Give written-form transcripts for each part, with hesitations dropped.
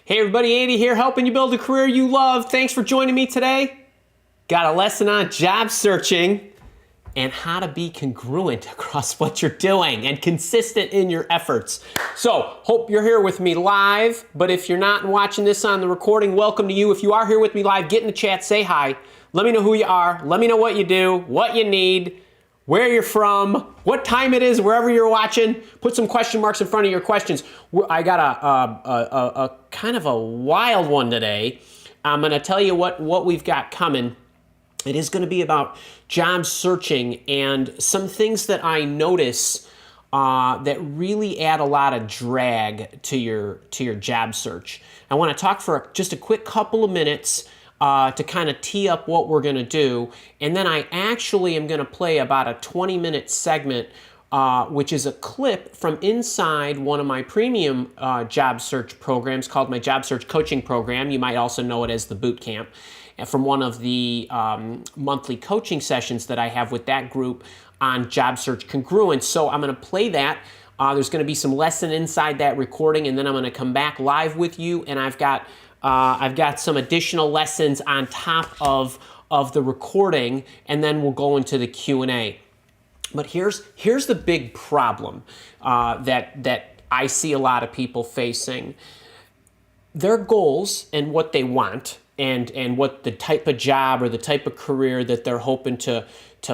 Hey everybody, Andy here, helping you build a career you love. Thanks for joining me today. Got a lesson on job searching and how to be congruent across what you're doing and consistent in your efforts. So, hope you're here with me live, but if you're not and watching this on the recording, welcome to you. If you are here with me live, get in the chat, say hi. Let me know who you are. Let me know what you do, what you need, where you're from, what time it is, wherever you're watching. Put some question marks in front of your questions. I got a kind of a wild one today. I'm gonna tell you what we've got coming. It is gonna be about job searching and some things that I notice that really add a lot of drag to your job search. I wanna talk for just a quick couple of minutes to kind of tee up what we're going to do. And then I actually am going to play about a 20-minute segment, which is a clip from inside one of my premium job search programs called my Job Search Coaching Program. You might also know it as the Boot Camp. And from one of the monthly coaching sessions that I have with that group on job search congruence. So I'm going to play that. There's going to be some lesson inside that recording, and then I'm going to come back live with you, and I've got some additional lessons on top of the recording, and then we'll go into the Q&A. But here's the big problem that I see a lot of people facing. Their goals and what they want and what the type of job or the type of career that they're hoping to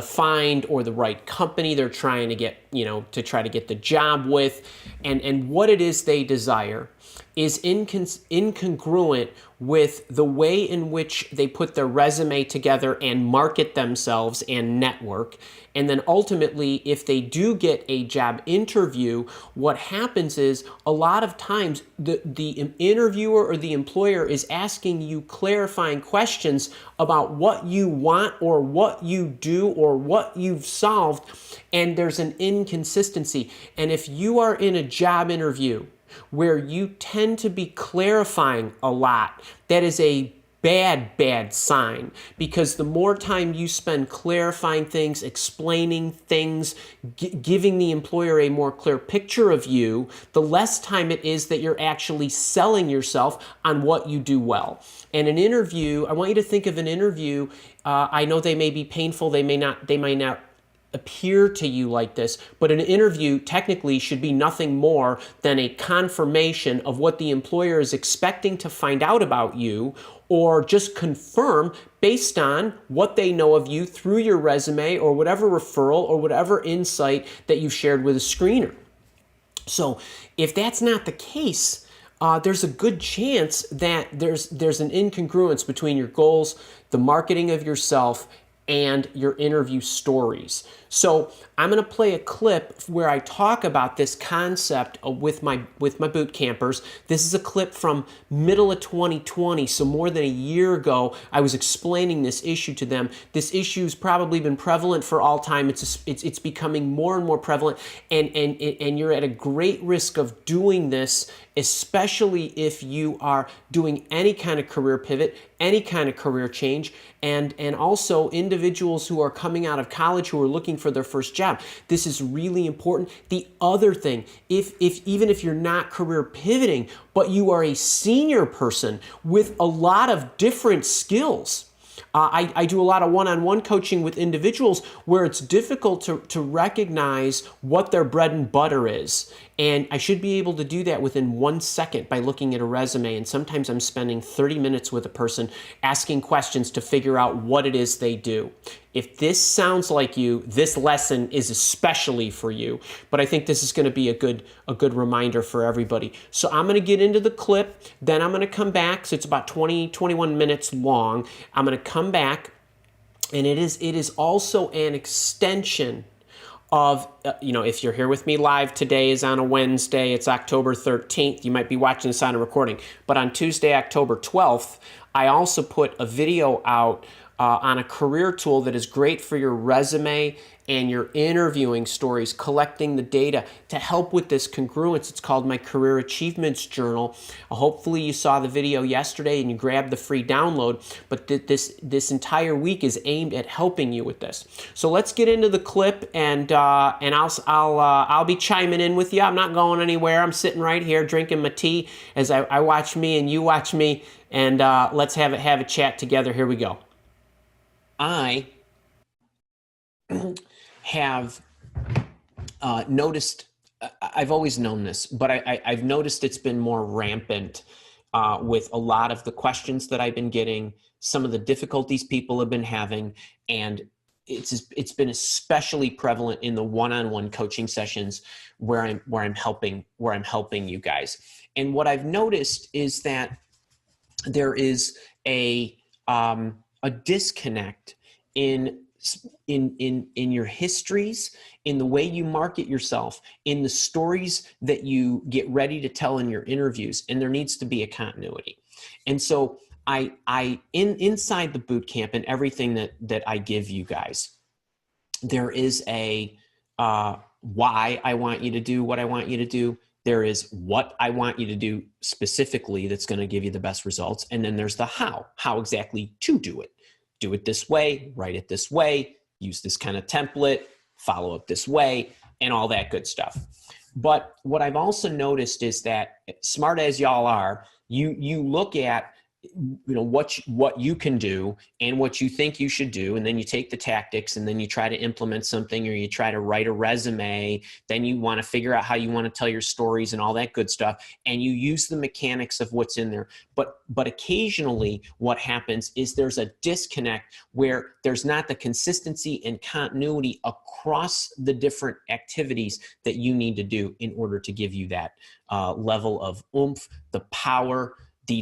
find, or the right company they're trying to get, to try to get the job with, and what it is they desire is incongruent with the way in which they put their resume together and market themselves and network. And then ultimately, if they do get a job interview, what happens is a lot of times the interviewer or the employer is asking you clarifying questions about what you want or what you do or what you've solved, and there's an inconsistency. And if you are in a job interview where you tend to be clarifying a lot, that is a bad sign, because the more time you spend clarifying things, explaining things, giving the employer a more clear picture of you, the less time it is that you're actually selling yourself on what you do well. And an interview, I want you to think of an interview, I know they may be painful, they may not appear to you like this, but an interview technically should be nothing more than a confirmation of what the employer is expecting to find out about you, or just confirm based on what they know of you through your resume or whatever referral or whatever insight that you've shared with a screener. So if that's not the case, there's a good chance that there's an incongruence between your goals, the marketing of yourself, and your interview stories. So I'm going to play a clip where I talk about this concept with my boot campers. This is a clip from middle of 2020, so more than a year ago. I was explaining this issue to them. This issue's probably been prevalent for all time. It's becoming more and more prevalent, and you're at a great risk of doing this, especially if you are doing any kind of career pivot, any kind of career change, and also individuals who are coming out of college who are looking for their first job. This is really important. The other thing, even if you're not career pivoting, but you are a senior person with a lot of different skills. I do a lot of one-on-one coaching with individuals where it's difficult to recognize what their bread and butter is. And I should be able to do that within 1 second by looking at a resume. And sometimes I'm spending 30 minutes with a person asking questions to figure out what it is they do. If this sounds like you, this lesson is especially for you. But I think this is going to be a good reminder for everybody. So I'm going to get into the clip, then I'm going to come back. So it's about 21 minutes long. I'm going to come back, and it is also an extension of, if you're here with me live, today is on a Wednesday, it's October 13th. You might be watching this on a recording. But on Tuesday, October 12th, I also put a video out on a career tool that is great for your resume and you're interviewing stories, collecting the data to help with this congruence. It's called my Career Achievements Journal. Hopefully you saw the video yesterday and you grabbed the free download, but this entire week is aimed at helping you with this. So let's get into the clip, and I'll be chiming in with you. I'm not going anywhere. I'm sitting right here drinking my tea as I watch me and you watch me, and let's have a chat together. Here we go. I have noticed, I've always known this, but I've noticed it's been more rampant with a lot of the questions that I've been getting, some of the difficulties people have been having, and it's been especially prevalent in the one-on-one coaching sessions where I'm helping you guys. And what I've noticed is that there is a disconnect in your histories, in the way you market yourself, in the stories that you get ready to tell in your interviews, and there needs to be a continuity. And so inside the boot camp and everything that I give you guys, there is a why I want you to do what I want you to do. There is what I want you to do specifically that's going to give you the best results. And then there's the how exactly to do it. Do it this way, write it this way, use this kind of template, follow up this way, and all that good stuff. But what I've also noticed is that, smart as y'all are, you look at what you can do and what you think you should do, and then you take the tactics and then you try to implement something, or you try to write a resume, then you want to figure out how you want to tell your stories and all that good stuff, and you use the mechanics of what's in there. But occasionally what happens is there's a disconnect where there's not the consistency and continuity across the different activities that you need to do in order to give you that level of oomph, the power,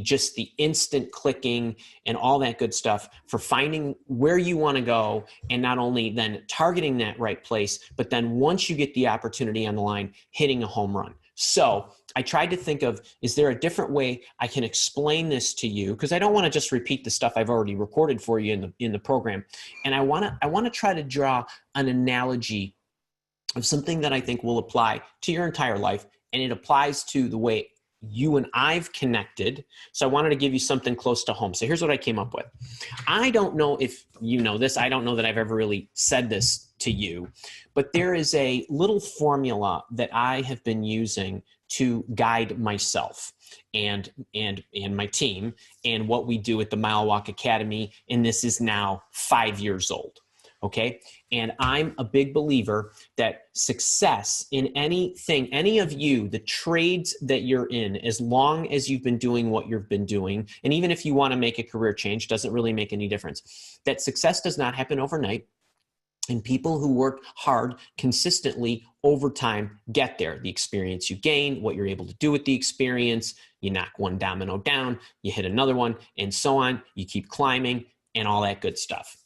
just the instant clicking and all that good stuff for finding where you want to go, and not only then targeting that right place, but then once you get the opportunity on the line, hitting a home run. So I tried to think of, is there a different way I can explain this to you? Because I don't want to just repeat the stuff I've already recorded for you in the program. And I want to try to draw an analogy of something that I think will apply to your entire life, and it applies to the way you and I've connected. So I wanted to give you something close to home. So here's what I came up with. I don't know if you know this. I don't know that I've ever really said this to you, but there is a little formula that I have been using to guide myself and my team and what we do at the Mile Walk Academy. And this is now 5 years old. Okay. And I'm a big believer that success in anything, any of you, the trades that you're in, as long as you've been doing what you've been doing, and even if you want to make a career change, doesn't really make any difference, that success does not happen overnight. And people who work hard consistently over time get there. The experience you gain, what you're able to do with the experience, you knock one domino down, you hit another one, and so on. You keep climbing and all that good stuff.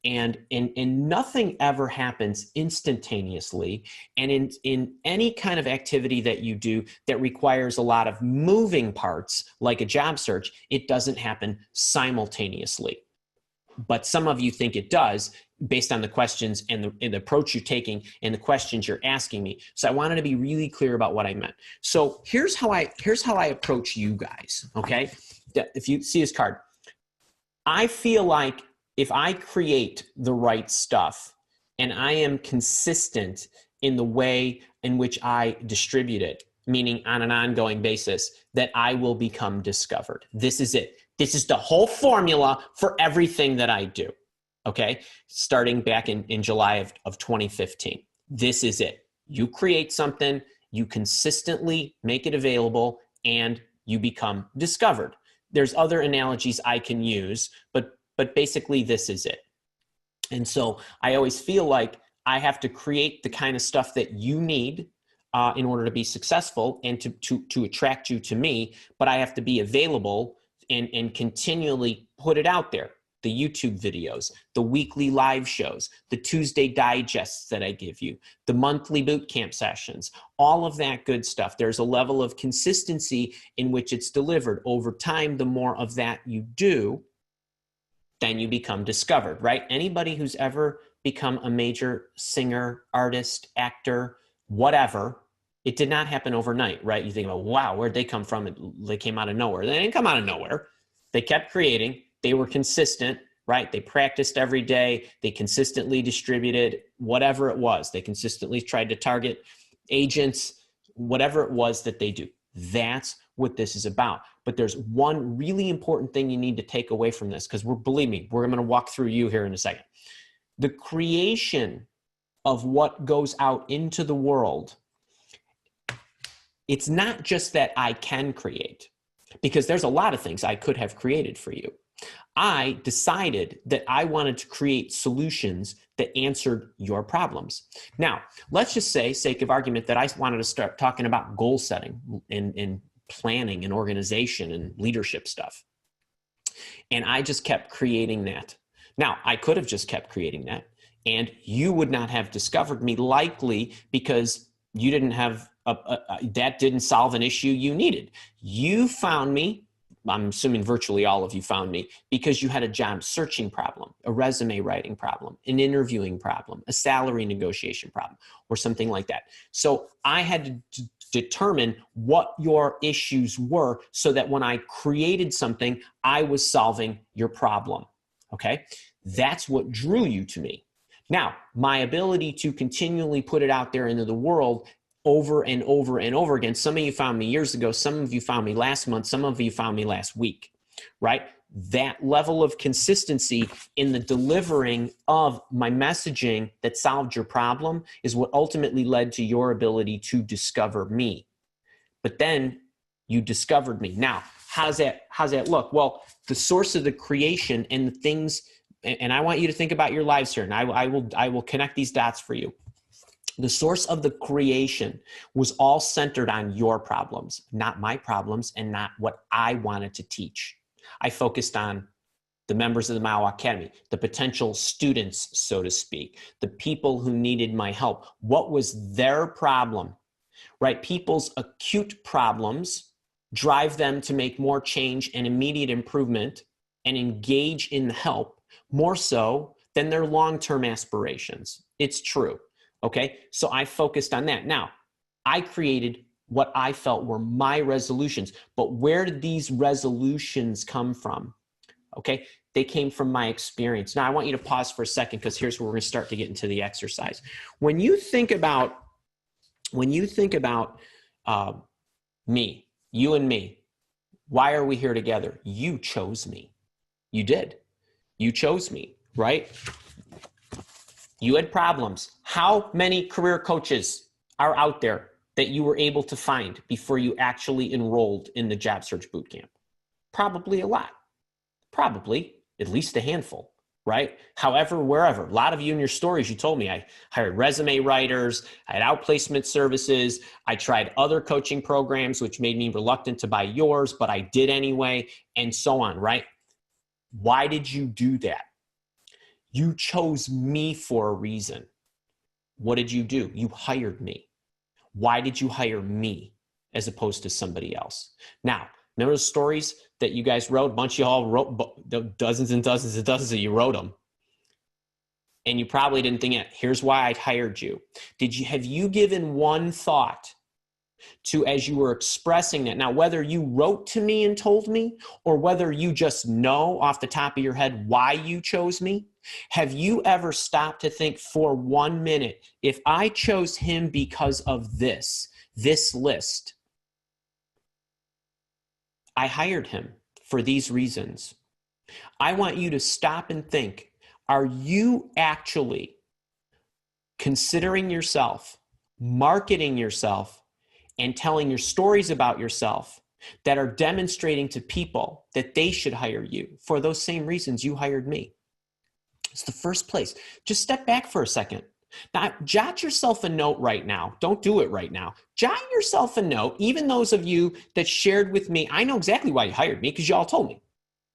And nothing ever happens instantaneously. And in any kind of activity that you do that requires a lot of moving parts, like a job search, it doesn't happen simultaneously. But some of you think it does based on the questions and the approach you're taking and the questions you're asking me. So I wanted to be really clear about what I meant. So here's how I approach you guys, okay? If you see this card, I feel like if I create the right stuff and I am consistent in the way in which I distribute it, meaning on an ongoing basis, that I will become discovered. This is it. This is the whole formula for everything that I do, okay? Starting back in July of 2015. This is it. You create something, you consistently make it available, and you become discovered. There's other analogies I can use, but basically this is it. And so I always feel like I have to create the kind of stuff that you need in order to be successful and to attract you to me, but I have to be available and continually put it out there. The YouTube videos, the weekly live shows, the Tuesday digests that I give you, the monthly boot camp sessions, all of that good stuff. There's a level of consistency in which it's delivered. Over time, the more of that you do, then you become discovered, right? Anybody who's ever become a major singer, artist, actor, whatever. It did not happen overnight, right? You think about, wow, where'd they come from? They came out of nowhere. They didn't come out of nowhere. They kept creating. They were consistent, right? They practiced every day. They consistently distributed whatever it was. They consistently tried to target agents, whatever it was that they do. That's what this is about. But there's one really important thing you need to take away from this, because believe me, we're going to walk through you here in a second. The creation of what goes out into the world, it's not just that I can create, because there's a lot of things I could have created for you. I decided that I wanted to create solutions that answered your problems. Now, let's just say, sake of argument, that I wanted to start talking about goal setting and planning and organization and leadership stuff. And I just kept creating that. Now, I could have just kept creating that, and you would not have discovered me, likely because you didn't have that didn't solve an issue you needed. You found me, I'm assuming virtually all of you found me, because you had a job searching problem, a resume writing problem, an interviewing problem, a salary negotiation problem, or something like that. So I had to determine what your issues were so that when I created something, I was solving your problem. Okay? That's what drew you to me. Now, my ability to continually put it out there into the world over and over and over again. Some of you found me years ago. Some of you found me last month. Some of you found me last week, right? That level of consistency in the delivering of my messaging that solved your problem is what ultimately led to your ability to discover me. But then you discovered me. Now, how's that look? Well, the source of the creation and the things, and I want you to think about your lives here, and I will connect these dots for you. The source of the creation was all centered on your problems, not my problems, and not what I wanted to teach. I focused on the members of the Mao Academy, the potential students, so to speak, the people who needed my help. What was their problem, right? People's acute problems drive them to make more change and immediate improvement and engage in the help more so than their long-term aspirations. It's true. Okay, so I focused on that. Now, I created what I felt were my resolutions, but where did these resolutions come from? Okay, they came from my experience. Now, I want you to pause for a second, because here's where we're going to start to get into the exercise. When you think about me, you and me, why are we here together? You chose me. You did. You chose me, right? You had problems. How many career coaches are out there that you were able to find before you actually enrolled in the job search bootcamp? Probably a lot. Probably at least a handful, right? However, wherever. A lot of you in your stories, you told me I hired resume writers, I had outplacement services, I tried other coaching programs, which made me reluctant to buy yours, but I did anyway, and so on, right? Why did you do that? You chose me for a reason. What did you do? You hired me. Why did you hire me as opposed to somebody else? Now, remember the stories that you guys wrote? A bunch of y'all wrote, dozens and dozens and dozens of you wrote them. And you probably didn't think, here's why I hired you. Have you given one thought to, as you were expressing that? Now, whether you wrote to me and told me, or whether you just know off the top of your head why you chose me, have you ever stopped to think for 1 minute, if I chose him because of this list, I hired him for these reasons. I want you to stop and think, are you actually considering yourself, marketing yourself, and telling your stories about yourself that are demonstrating to people that they should hire you for those same reasons you hired me? It's the first place. Just step back for a second. Now, jot yourself a note right now. Don't do it right now. Jot yourself a note. Even those of you that shared with me, I know exactly why you hired me, because you all told me,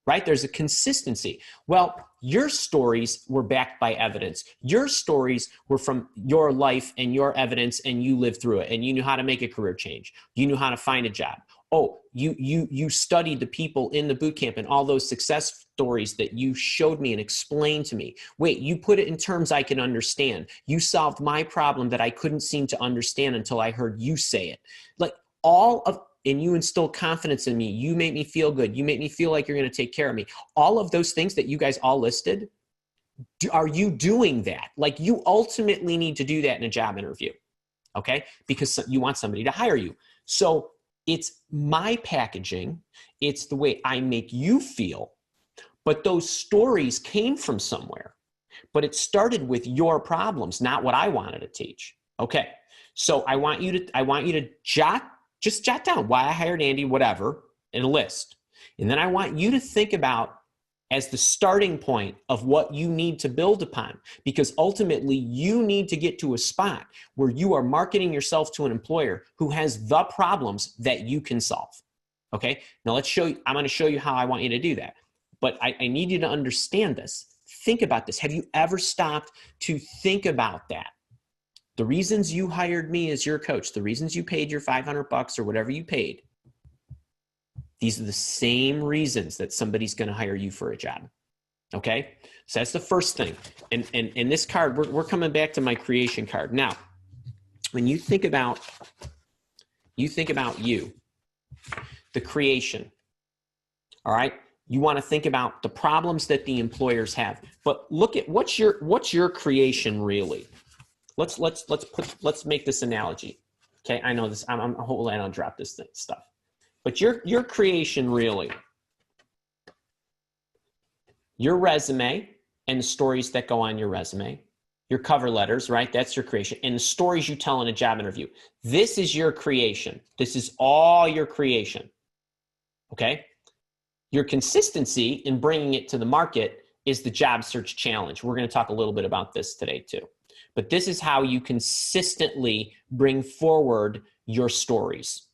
right? There's a consistency. Well, your stories were backed by evidence. Your stories were from your life and your evidence, and you lived through it, and you knew how to make a career change. You knew how to find a job. Oh, you studied the people in the boot camp and all those success stories that you showed me and explained to me. Wait, you put it in terms I can understand. You solved my problem that I couldn't seem to understand until I heard you say it. Like and you instill confidence in me. You make me feel good. You make me feel like you're going to take care of me. All of those things that you guys all listed, are you doing that? Like, you ultimately need to do that in a job interview, okay? Because you want somebody to hire you. So it's my packaging. It's the way I make you feel. But those stories came from somewhere. But it started with your problems, not what I wanted to teach. Okay. So I want you to just jot down why I hired Andy, whatever, in a list. And then I want you to think about as the starting point of what you need to build upon, because ultimately you need to get to a spot where you are marketing yourself to an employer who has the problems that you can solve. Okay. Now let's show you, I'm going to show you how I want you to do that. But I need you to understand this. Think about this. Have you ever stopped to think about that? The reasons you hired me as your coach, the reasons you paid your $500 or whatever you paid, these are the same reasons that somebody's going to hire you for a job. Okay? So that's the first thing. And this card, we're coming back to my creation card. Now, when you think about you, the creation, all right? You want to think about the problems that the employers have. But look at what's your creation really? Let's make this analogy. Okay, I know this. I'm hopefully I don't drop this stuff. But your creation really, your resume and the stories that go on your resume, your cover letters, right? That's your creation. And the stories you tell in a job interview. This is your creation. This is all your creation. Okay? Your consistency in bringing it to the market is the job search challenge. We're going to talk a little bit about this today too. But this is how you consistently bring forward your stories.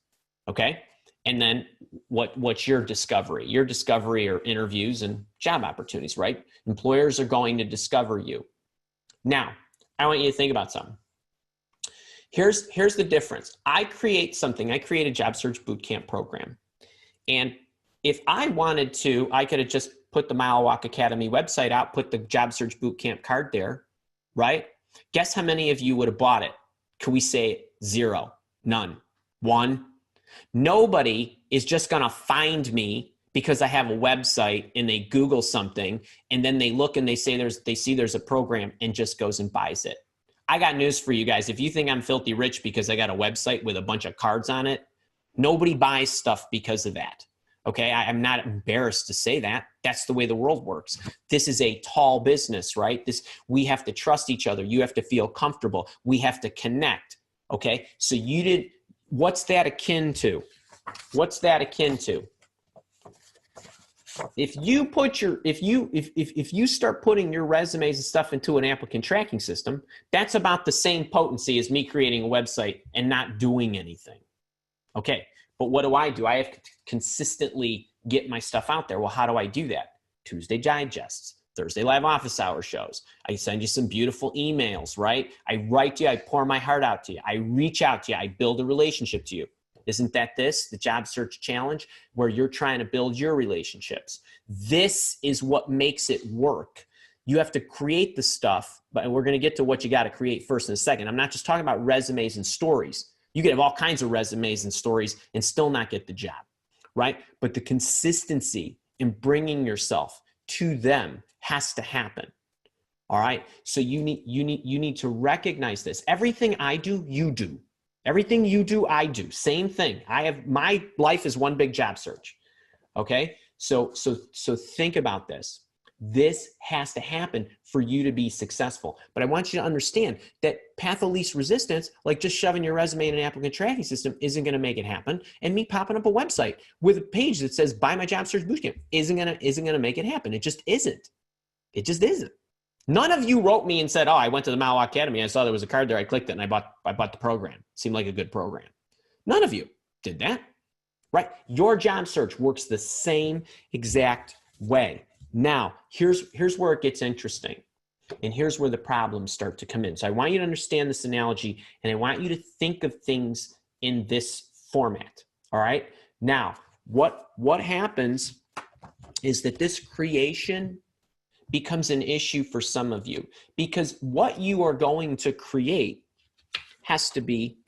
Okay? And then what's your discovery? Your discovery are interviews and job opportunities, right? Employers are going to discover you. Now, I want you to think about something. Here's the difference. I create a job search bootcamp program. And if I wanted to, I could have just put the Mile Walk Academy website out, put the job search bootcamp card there, right? Guess how many of you would have bought it? Can we say 0? None? 1? Nobody is just going to find me because I have a website and they Google something and then they look and they see there's a program and just goes and buys it. I got news for you guys. If you think I'm filthy rich because I got a website with a bunch of cards on it, nobody buys stuff because of that. Okay, I'm not embarrassed to say that. That's the way the world works. This is a tall business, right? We have to trust each other. You have to feel comfortable. We have to connect. Okay, so what's that akin to? What's that akin to? If you start putting your resumes and stuff into an applicant tracking system, that's about the same potency as me creating a website and not doing anything. Okay. But what do? I have to consistently get my stuff out there. Well, how do I do that? Tuesday digests, Thursday live office hour shows. I send you some beautiful emails, right? I write to you. I pour my heart out to you. I reach out to you. I build a relationship to you. Isn't that the job search challenge, where you're trying to build your relationships? This is what makes it work. You have to create the stuff, but we're going to get to what you got to create first in a second. I'm not just talking about resumes and stories. You can have all kinds of resumes and stories and still not get the job, right? But the consistency in bringing yourself to them has to happen. All right. So you need to recognize this. Everything I do, you do. Everything you do, I do. Same thing. My life is one big job search. Okay. So think about this. This has to happen for you to be successful. But I want you to understand that path of least resistance, like just shoving your resume in an applicant tracking system, isn't going to make it happen. And me popping up a website with a page that says buy my job search bootcamp isn't going to make it happen. It just isn't. It just isn't. None of you wrote me and said, oh, I went to the Mile Walk Academy. I saw there was a card there. I clicked it and I bought the program. Seemed like a good program. None of you did that, right? Your job search works the same exact way. Now, here's where it gets interesting. And here's where the problems start to come in. So I want you to understand this analogy, and I want you to think of things in this format, all right? Now, what happens is that this creation becomes an issue for some of you, because what you are going to create has to be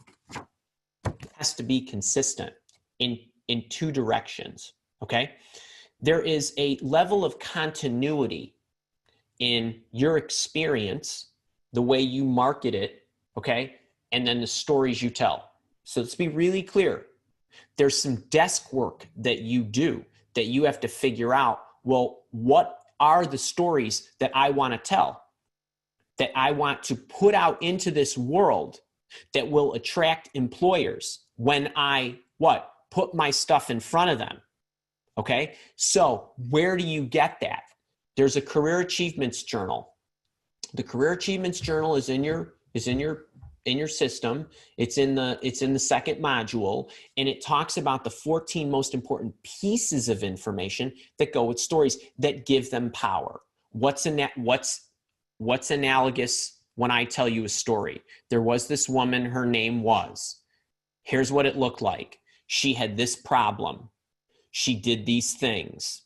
consistent in two directions, okay? There is a level of continuity in your experience, the way you market it, okay? And then the stories you tell. So let's be really clear. There's some desk work that you do that you have to figure out, well, what are the stories that I want to tell, that I want to put out into this world that will attract employers when I, put my stuff in front of them, okay? So where do you get that? There's a career achievements journal. The career achievements journal is in your system. It's in the second module, and it talks about the 14 most important pieces of information that go with stories that give them power. What's analogous when I tell you a story? There was this woman, her name was. Here's what it looked like. She had this problem. She did these things.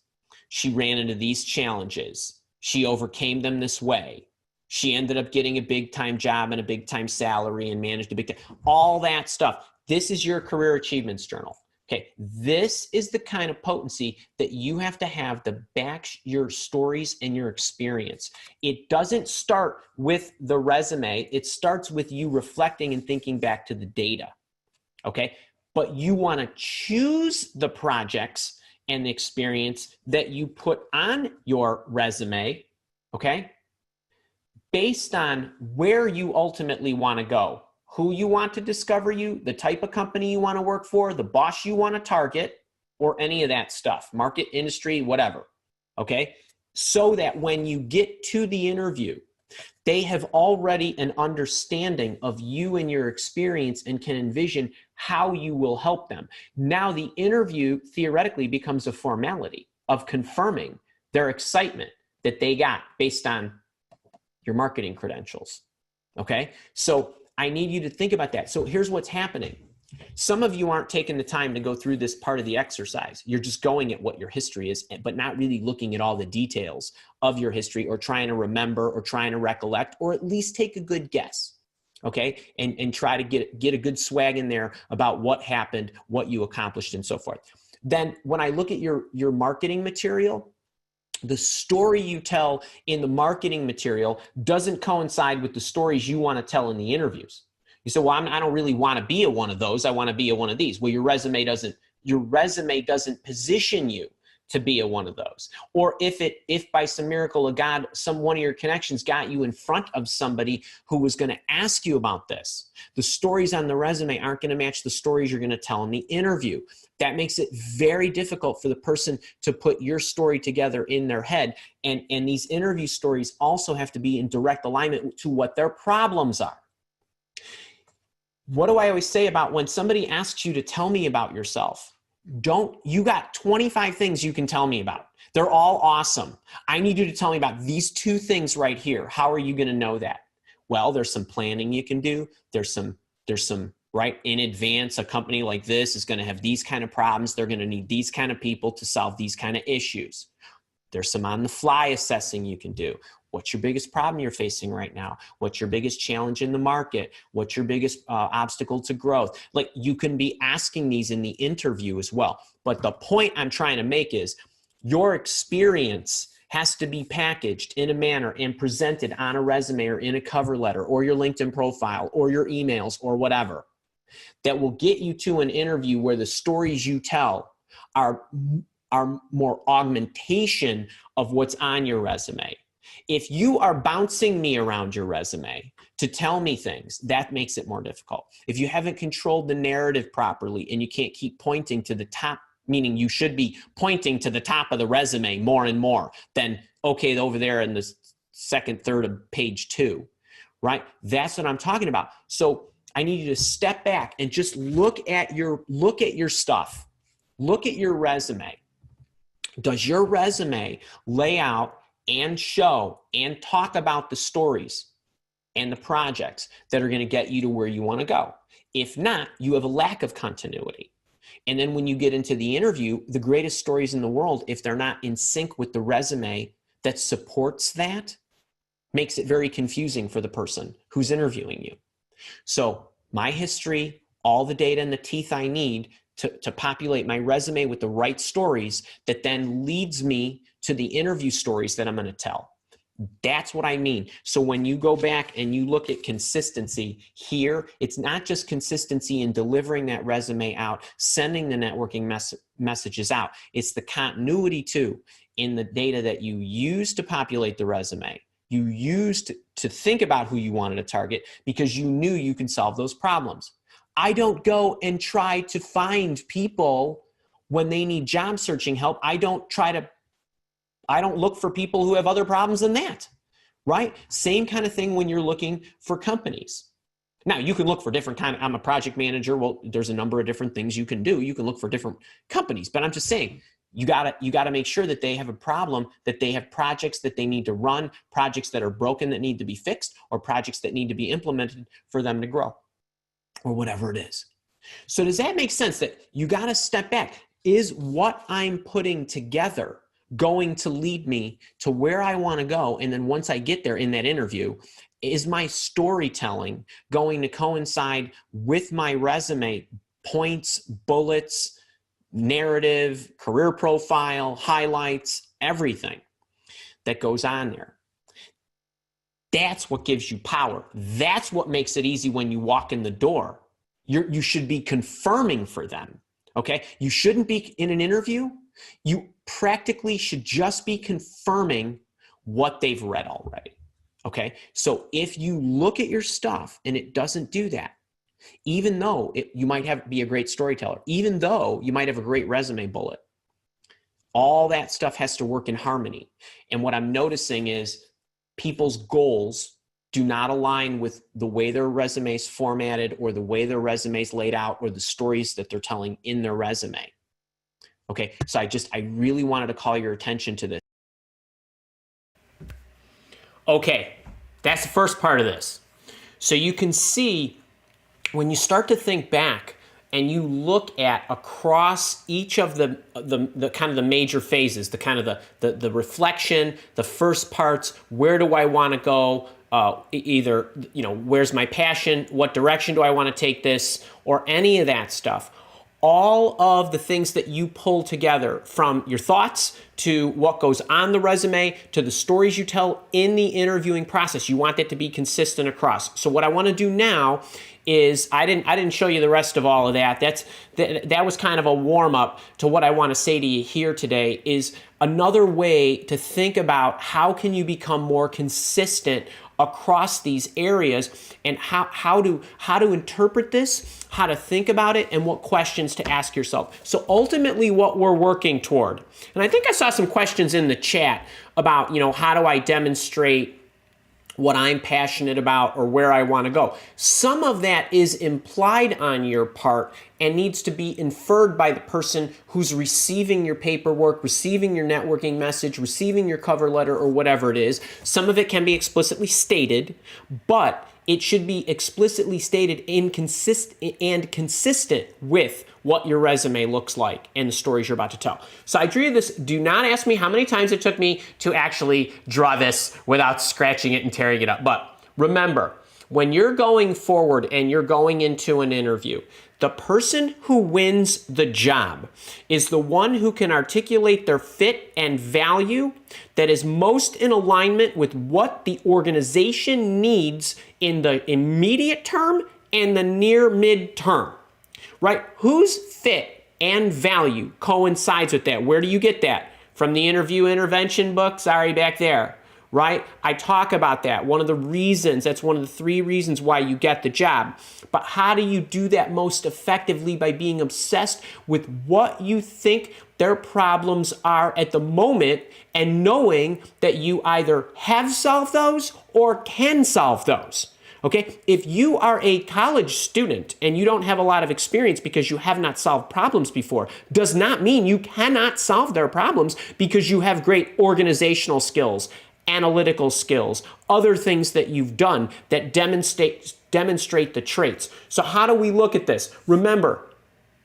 She ran into these challenges. She overcame them this way. She ended up getting a big-time job and a big-time salary and managed a big-time, all that stuff. This is your career achievements journal. Okay, this is the kind of potency that you have to have to back your stories and your experience. It doesn't start with the resume. It starts with you reflecting and thinking back to the data, okay? But you want to choose the projects and the experience that you put on your resume, okay, based on where you ultimately want to go, who you want to discover you, the type of company you want to work for, the boss you want to target, or any of that stuff, market, industry, whatever, okay? So that when you get to the interview, they have already an understanding of you and your experience and can envision how you will help them. Now the interview theoretically becomes a formality of confirming their excitement that they got based on your marketing credentials, okay? So I need you to think about that. So here's what's happening. Some of you aren't taking the time to go through this part of the exercise. You're just going at what your history is, but not really looking at all the details of your history, or trying to remember, or trying to recollect, or at least take a good guess, okay? And try to get a good swag in there about what happened, what you accomplished, and so forth. Then when I look at your marketing material, the story you tell in the marketing material doesn't coincide with the stories you want to tell in the interviews. You say, well, I don't really want to be a one of those. I want to be a one of these. Well, your resume doesn't position you to be a one of those. Or if by some miracle of God, one of your connections got you in front of somebody who was going to ask you about this, the stories on the resume aren't going to match the stories you're going to tell in the interview. That makes it very difficult for the person to put your story together in their head. And these interview stories also have to be in direct alignment to what their problems are. What do I always say about when somebody asks you to tell me about yourself? You got 25 things you can tell me about. They're all awesome. I need you to tell me about these 2 things right here. How are you going to know that? Well, there's some planning you can do. There's some, right, in advance, a company like this is going to have these kind of problems. They're going to need these kind of people to solve these kind of issues. There's some on the fly assessing you can do. What's your biggest problem you're facing right now? What's your biggest challenge in the market? What's your biggest obstacle to growth? Like, you can be asking these in the interview as well. But the point I'm trying to make is your experience has to be packaged in a manner and presented on a resume or in a cover letter or your LinkedIn profile or your emails or whatever that will get you to an interview where the stories you tell are more augmentation of what's on your resume. If you are bouncing me around your resume to tell me things, that makes it more difficult. If you haven't controlled the narrative properly and you can't keep pointing to the top, meaning you should be pointing to the top of the resume more and more than, okay, over there in the second third of page 2, right? That's what I'm talking about. So I need you to step back and just look at your stuff. Look at your resume. Does your resume lay out and show and talk about the stories and the projects that are going to get you to where you want to go? If not, you have a lack of continuity. And then when you get into the interview, the greatest stories in the world, if they're not in sync with the resume that supports that, makes it very confusing for the person who's interviewing you. So my history, all the data and the teeth I need to populate my resume with the right stories that then leads me to the interview stories that I'm going to tell. That's what I mean. So when you go back and you look at consistency here, it's not just consistency in delivering that resume out, sending the networking messages out. It's the continuity too in the data that you use to populate the resume. You used to think about who you wanted to target because you knew you can solve those problems. I don't go and try to find people when they need job searching help. I don't look for people who have other problems than that, right? Same kind of thing when you're looking for companies. Now, you can look for different kind of, I'm a project manager. Well, there's a number of different things you can do. You can look for different companies, but I'm just saying, you gotta make sure that they have a problem, that they have projects that they need to run, projects that are broken that need to be fixed, or projects that need to be implemented for them to grow, or whatever it is. So does that make sense that you gotta step back? Is what I'm putting together going to lead me to where I wanna go? And then once I get there in that interview, is my storytelling going to coincide with my resume, points, bullets, narrative, career profile, highlights, everything that goes on there? That's what gives you power. That's what makes it easy when you walk in the door. You should be confirming for them, okay? You shouldn't be in an interview. You practically should just be confirming what they've read already, okay? So if you look at your stuff and it doesn't do that, even though you might be a great storyteller, even though you might have a great resume bullet, all that stuff has to work in harmony. And what I'm noticing is people's goals do not align with the way their resume's formatted or the way their resume's laid out or the stories that they're telling in their resume. Okay, so I really wanted to call your attention to this. Okay, that's the first part of this. So you can see when you start to think back and you look at across each of the kind of the major phases, the kind of the reflection, the first parts, where do I want to go? Either, where's my passion? What direction do I want to take this? Or any of that stuff. All of the things that you pull together from your thoughts to what goes on the resume to the stories you tell in the interviewing process. You want that to be consistent across. So what I want to do now is I didn't show you the rest of all of that. That was kind of a warm up to what I want to say to you here today is another way to think about how can you become more consistent across these areas and how to interpret this, how to think about it, and what questions to ask yourself. So ultimately what we're working toward, and I think I saw some questions in the chat about, how do I demonstrate what I'm passionate about or where I want to go. Some of that is implied on your part and needs to be inferred by the person who's receiving your paperwork, receiving your networking message, receiving your cover letter, or whatever it is. Some of it can be explicitly stated, but it should be explicitly stated and consistent with what your resume looks like and the stories you're about to tell. So I drew this. Do not ask me how many times it took me to actually draw this without scratching it and tearing it up. But remember, when you're going forward and you're going into an interview, the person who wins the job is the one who can articulate their fit and value that is most in alignment with what the organization needs in the immediate term and the near mid-term, right? Whose fit and value coincides with that? Where do you get that? From the interview intervention book? Sorry, back there. Right? I talk about that. One of the reasons, that's one of the 3 reasons why you get the job. But how do you do that most effectively? By being obsessed with what you think their problems are at the moment and knowing that you either have solved those or can solve those. Okay? If you are a college student and you don't have a lot of experience because you have not solved problems before, does not mean you cannot solve their problems because you have great organizational skills, analytical skills, other things that you've done that demonstrate the traits. So how do we look at this? Remember,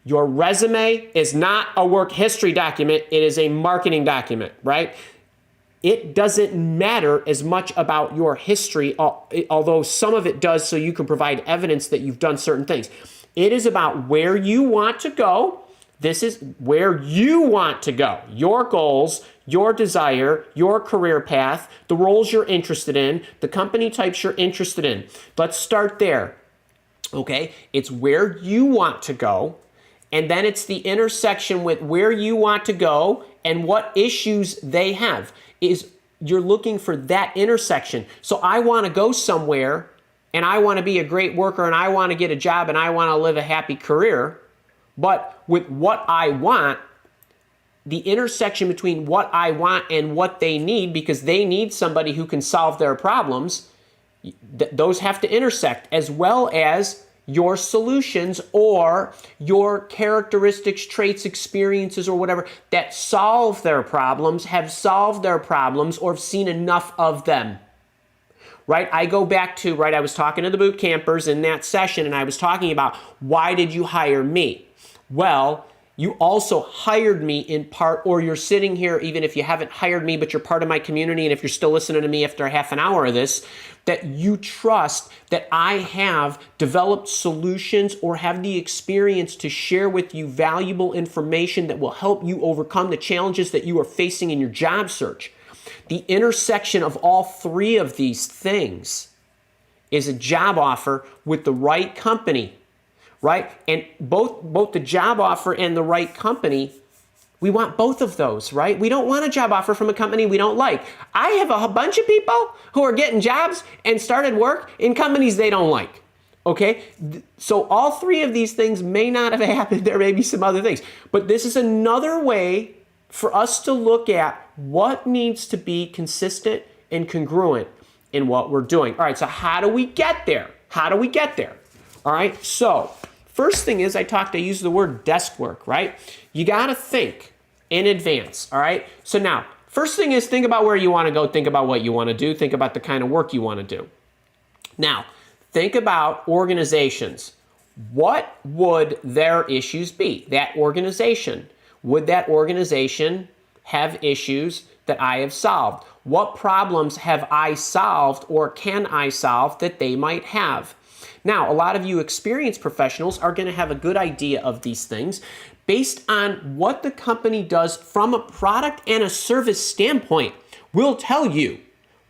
Your resume is not a work history document. It is a marketing document, right? It doesn't matter as much about your history, although some of it does, so you can provide evidence that you've done certain things. It is about where you want to go. This is where you want to go. Your goals, your desire, your career path, the roles you're interested in, the company types you're interested in. Let's start there. Okay? It's where you want to go, and then it's the intersection with where you want to go and what issues they have. You're looking for that intersection. So I want to go somewhere, and I want to be a great worker, and I want to get a job, and I want to live a happy career. But with what I want, the intersection between what I want and what they need, because they need somebody who can solve their problems, those have to intersect, as well as your solutions or your characteristics, traits, experiences, or whatever that solve their problems, have solved their problems, or have seen enough of them. Right? I go back to, right, I was talking to the boot campers in that session, and I was talking about, why did you hire me? Well, you also hired me in part, or you're sitting here, even if you haven't hired me, but you're part of my community, and if you're still listening to me after a half an hour of this, that you trust that I have developed solutions or have the experience to share with you valuable information that will help you overcome the challenges that you are facing in your job search. The intersection of all three of these things is a job offer with the right company. Right? And both the job offer and the right company, we want both of those, right? We don't want a job offer from a company we don't like. I have a bunch of people who are getting jobs and started work in companies they don't like, okay? So all three of these things may not have happened. There may be some other things. But this is another way for us to look at what needs to be consistent and congruent in what we're doing. All right, so how do we get there? How do we get there? All right, so first thing is I use the word desk work, right? You got to think in advance, all right? So now, first thing is think about where you want to go, think about what you want to do, think about the kind of work you want to do. Now, think about organizations. What would their issues be? That organization. Would that organization have issues that I have solved? What problems have I solved or can I solve that they might have? Now, a lot of you experienced professionals are going to have a good idea of these things based on what the company does from a product and a service standpoint. Will tell you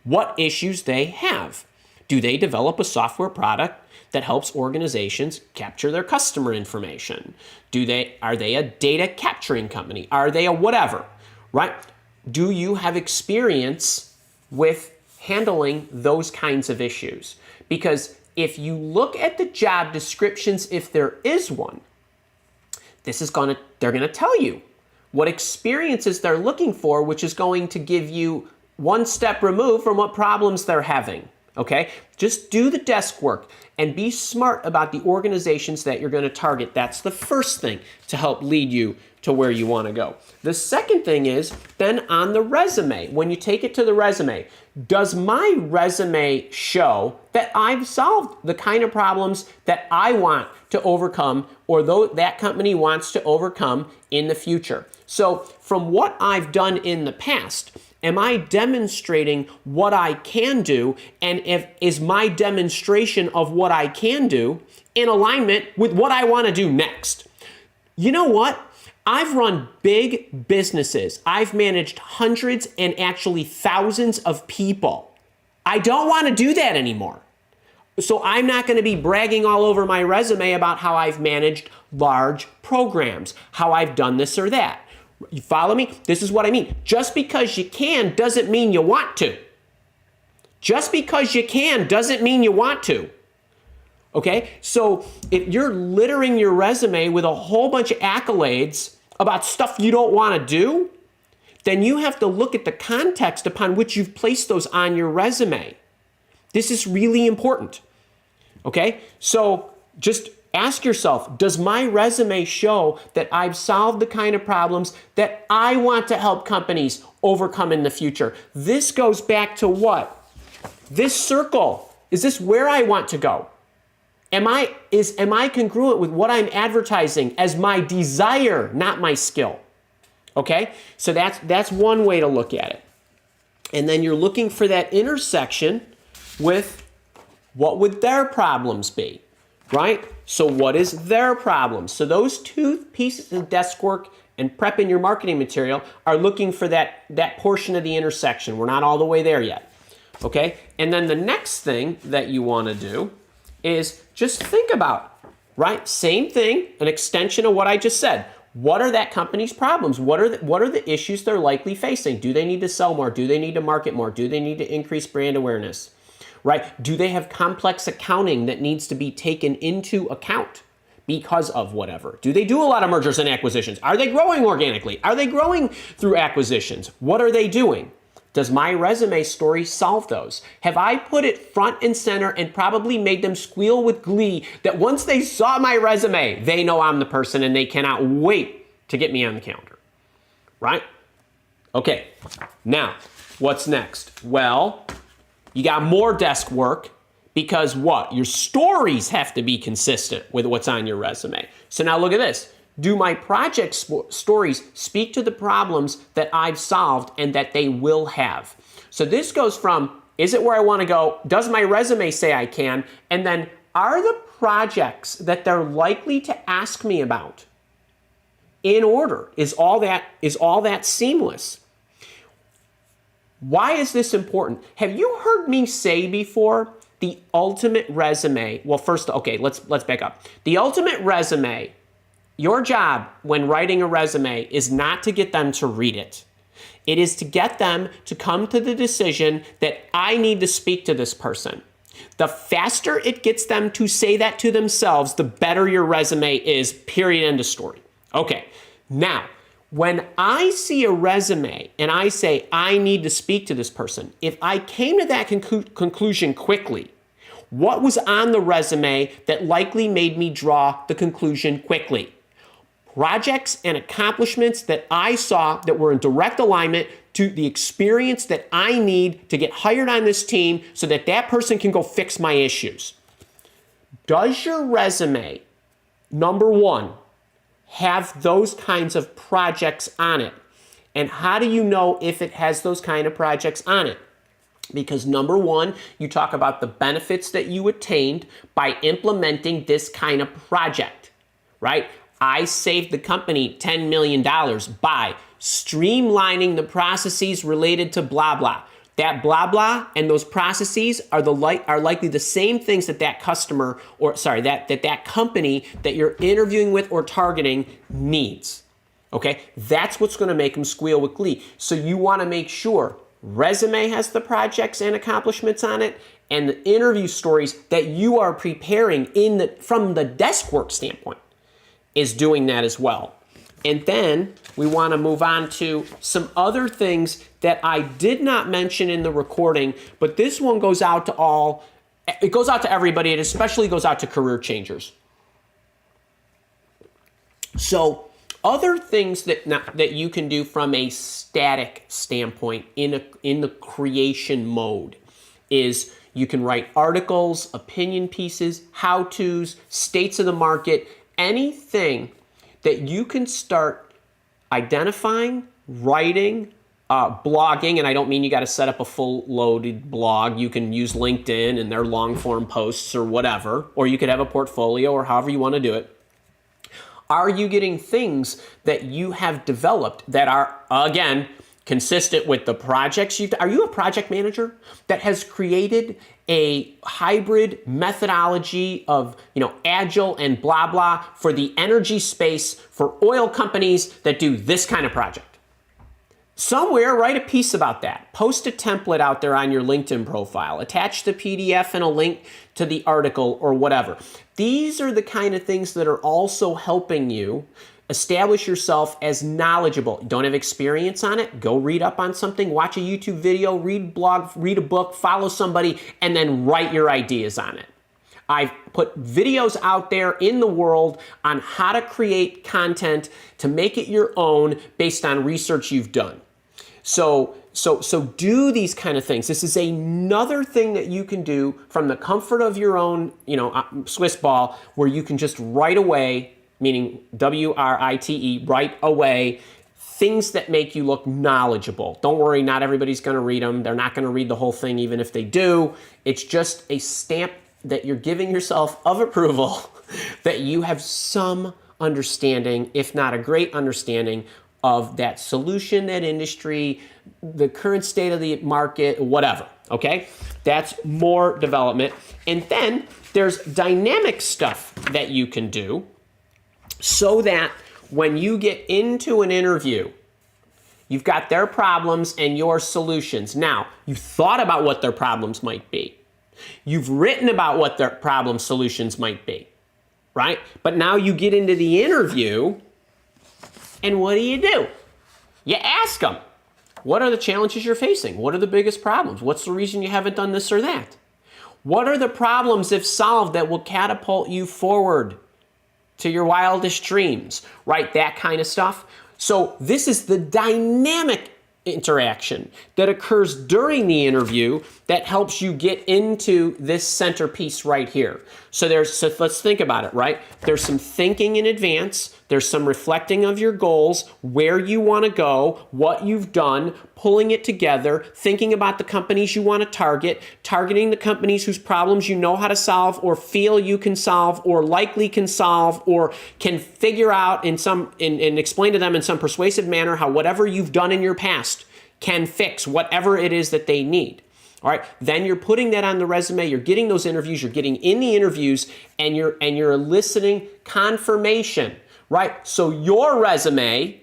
what issues they have. Do they develop a software product that helps organizations capture their customer information? Are they a data capturing company? Are they a whatever, right? Do you have experience with handling those kinds of issues? Because if you look at the job descriptions, if there is one, they're going to tell you what experiences they're looking for, which is going to give you one step removed from what problems they're having. Okay? Just do the desk work and be smart about the organizations that you're going to target. That's the first thing to help lead you to where you want to go. The second thing is then on the resume. When you take it to the resume, does my resume show that I've solved the kind of problems that I want to overcome or that company wants to overcome in the future? So from what I've done in the past, am I demonstrating what I can do? And is my demonstration of what I can do in alignment with what I want to do next? You know what? I've run big businesses. I've managed hundreds and actually thousands of people. I don't want to do that anymore. So I'm not going to be bragging all over my resume about how I've managed large programs, how I've done this or that. You follow me? This is what I mean. Just because you can doesn't mean you want to. Just because you can doesn't mean you want to. Okay? So if you're littering your resume with a whole bunch of accolades about stuff you don't want to do, then you have to look at the context upon which you've placed those on your resume. This is really important. Okay? So just ask yourself, does my resume show that I've solved the kind of problems that I want to help companies overcome in the future? This goes back to what? This circle. Is this where I want to go? Am I congruent with what I'm advertising as my desire, not my skill? Okay, so that's one way to look at it. And then you're looking for that intersection with what would their problems be, right? So what is their problem? So those two pieces of desk work and prepping your marketing material are looking for that portion of the intersection. We're not all the way there yet, okay? And then the next thing that you want to do is just think about, right? Same thing, an extension of what I just said. What are that company's problems? What are the issues they're likely facing? Do they need to sell more? Do they need to market more? Do they need to increase brand awareness? Right? Do they have complex accounting that needs to be taken into account because of whatever? Do they do a lot of mergers and acquisitions? Are they growing organically? Are they growing through acquisitions? What are they doing? Does my resume story solve those? Have I put it front and center and probably made them squeal with glee that once they saw my resume, they know I'm the person and they cannot wait to get me on the calendar, right? Okay, now, what's next? Well, you got more desk work because what? Your stories have to be consistent with what's on your resume. So now look at this. Do my project stories speak to the problems that I've solved and that they will have? So this goes from, is it where I want to go? Does my resume say I can? And then, are the projects that they're likely to ask me about in order? Is all that seamless? Why is this important? Have you heard me say before the ultimate resume? Well, first, okay, let's back up. The ultimate resume, your job when writing a resume is not to get them to read it. It is to get them to come to the decision that I need to speak to this person. The faster it gets them to say that to themselves, the better your resume is, period, end of story. Okay, now, when I see a resume and I say, I need to speak to this person, if I came to that conclusion quickly, what was on the resume that likely made me draw the conclusion quickly? Projects and accomplishments that I saw that were in direct alignment to the experience that I need to get hired on this team so that that person can go fix my issues. Does your resume, number one, have those kinds of projects on it? And how do you know if it has those kind of projects on it? Because number one, you talk about the benefits that you attained by implementing this kind of project, right? I saved the company $10 million by streamlining the processes related to blah, blah. That blah, blah and those processes are likely the same things that customer, or sorry, that company that you're interviewing with or targeting needs. Okay, that's what's going to make them squeal with glee. So you want to make sure resume has the projects and accomplishments on it, and the interview stories that you are preparing from the desk work standpoint is doing that as well. And then we want to move on to some other things that I did not mention in the recording, but this one goes out to all, it goes out to everybody. It especially goes out to career changers. So other things that you can do from a static standpoint in the creation mode is you can write articles, opinion pieces, how-tos, states of the market, anything that you can start identifying, writing, blogging, and I don't mean you got to set up a full loaded blog. You can use LinkedIn and their long form posts or whatever, or you could have a portfolio or however you want to do it. Are you getting things that you have developed that are, again, consistent with the projects you've done? Are you a project manager that has created a hybrid methodology of, agile and blah, blah for the energy space for oil companies that do this kind of project? Somewhere, write a piece about that. Post a template out there on your LinkedIn profile. Attach the PDF and a link to the article or whatever. These are the kind of things that are also helping you establish yourself as knowledgeable. Don't have experience on it? Go read up on something, watch a YouTube video, read a blog, read a book, follow somebody, and then write your ideas on it. I've put videos out there in the world on how to create content to make it your own based on research you've done. So so do these kind of things. This is another thing that you can do from the comfort of your own, Swiss ball, where you can just right away, meaning WRITE, right away, things that make you look knowledgeable. Don't worry, not everybody's going to read them. They're not going to read the whole thing, even if they do. It's just a stamp that you're giving yourself of approval that you have some understanding, if not a great understanding, of that solution, that industry, the current state of the market, whatever, okay? That's more development. And then there's dynamic stuff that you can do so that when you get into an interview, you've got their problems and your solutions. Now, you've thought about what their problems might be. You've written about what their problem solutions might be, right? But now you get into the interview, and what do? You ask them, what are the challenges you're facing? What are the biggest problems? What's the reason you haven't done this or that? What are the problems, if solved, that will catapult you forward to your wildest dreams, right? That kind of stuff. So this is the dynamic interaction that occurs during the interview that helps you get into this centerpiece right here. So let's think about it, right? There's some thinking in advance. There's some reflecting of your goals, where you want to go, what you've done, pulling it together, thinking about the companies you want to target, targeting the companies whose problems you know how to solve or feel you can solve or likely can solve or can figure out and explain to them in some persuasive manner how whatever you've done in your past can fix whatever it is that they need. All right, then you're putting that on the resume, you're getting those interviews, you're getting in the interviews, and you're eliciting confirmation, right? So your resume,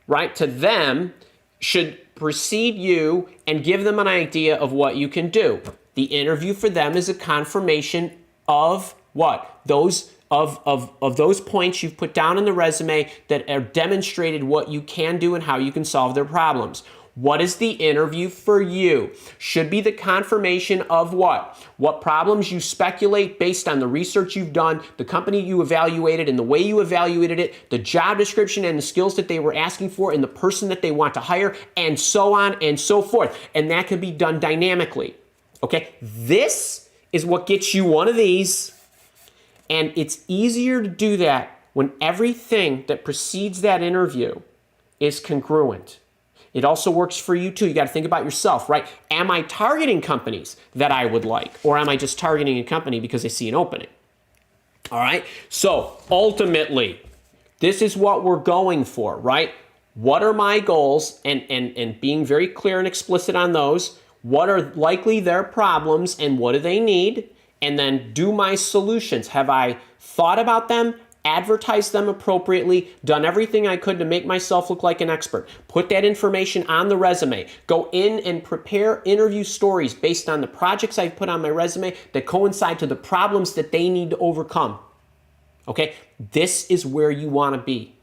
right, to them should precede you and give them an idea of what you can do. The interview for them is a confirmation of what? Those those points you've put down in the resume that are demonstrated what you can do and how you can solve their problems. What is the interview for you? Should be the confirmation of what? What problems you speculate based on the research you've done, the company you evaluated and the way you evaluated it, the job description and the skills that they were asking for and the person that they want to hire, and so on and so forth. And that could be done dynamically. Okay, this is what gets you one of these. And it's easier to do that when everything that precedes that interview is congruent. It also works for you too. You got to think about yourself, right? Am I targeting companies that I would like? Or am I just targeting a company because I see an opening? All right. So ultimately, this is what we're going for, right? What are my goals? And being very clear and explicit on those. What are likely their problems and what do they need? And then do my solutions. Have I thought about them? Advertise them appropriately, done everything I could to make myself look like an expert. Put that information on the resume. Go in and prepare interview stories based on the projects I've put on my resume that coincide to the problems that they need to overcome. Okay, this is where you want to be.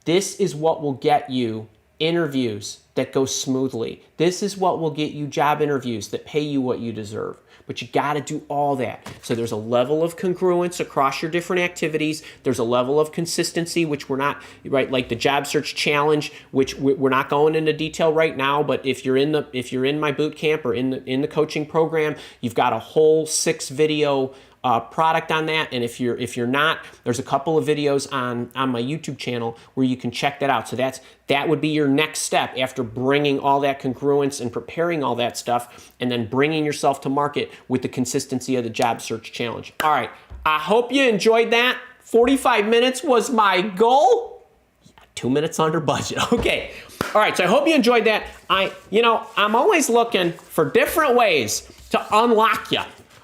This is what will get you interviews that go smoothly. This is what will get you job interviews that pay you what you deserve. But you got to do all that. So there's a level of congruence across your different activities. There's a level of consistency, which we're not, right, like the job search challenge, which we're not going into detail right now. But if you're in my boot camp or in the coaching program, you've got a whole 6-video product on that. And if you're not, there's a couple of videos on my YouTube channel where you can check that out. So that would be your next step after bringing all that congruence and preparing all that stuff and then bringing yourself to market with the consistency of the job search challenge. All right, I hope you enjoyed that. 45 minutes was my goal. 2 minutes under budget. Okay. All right, so I hope you enjoyed that. I'm always looking for different ways to unlock you.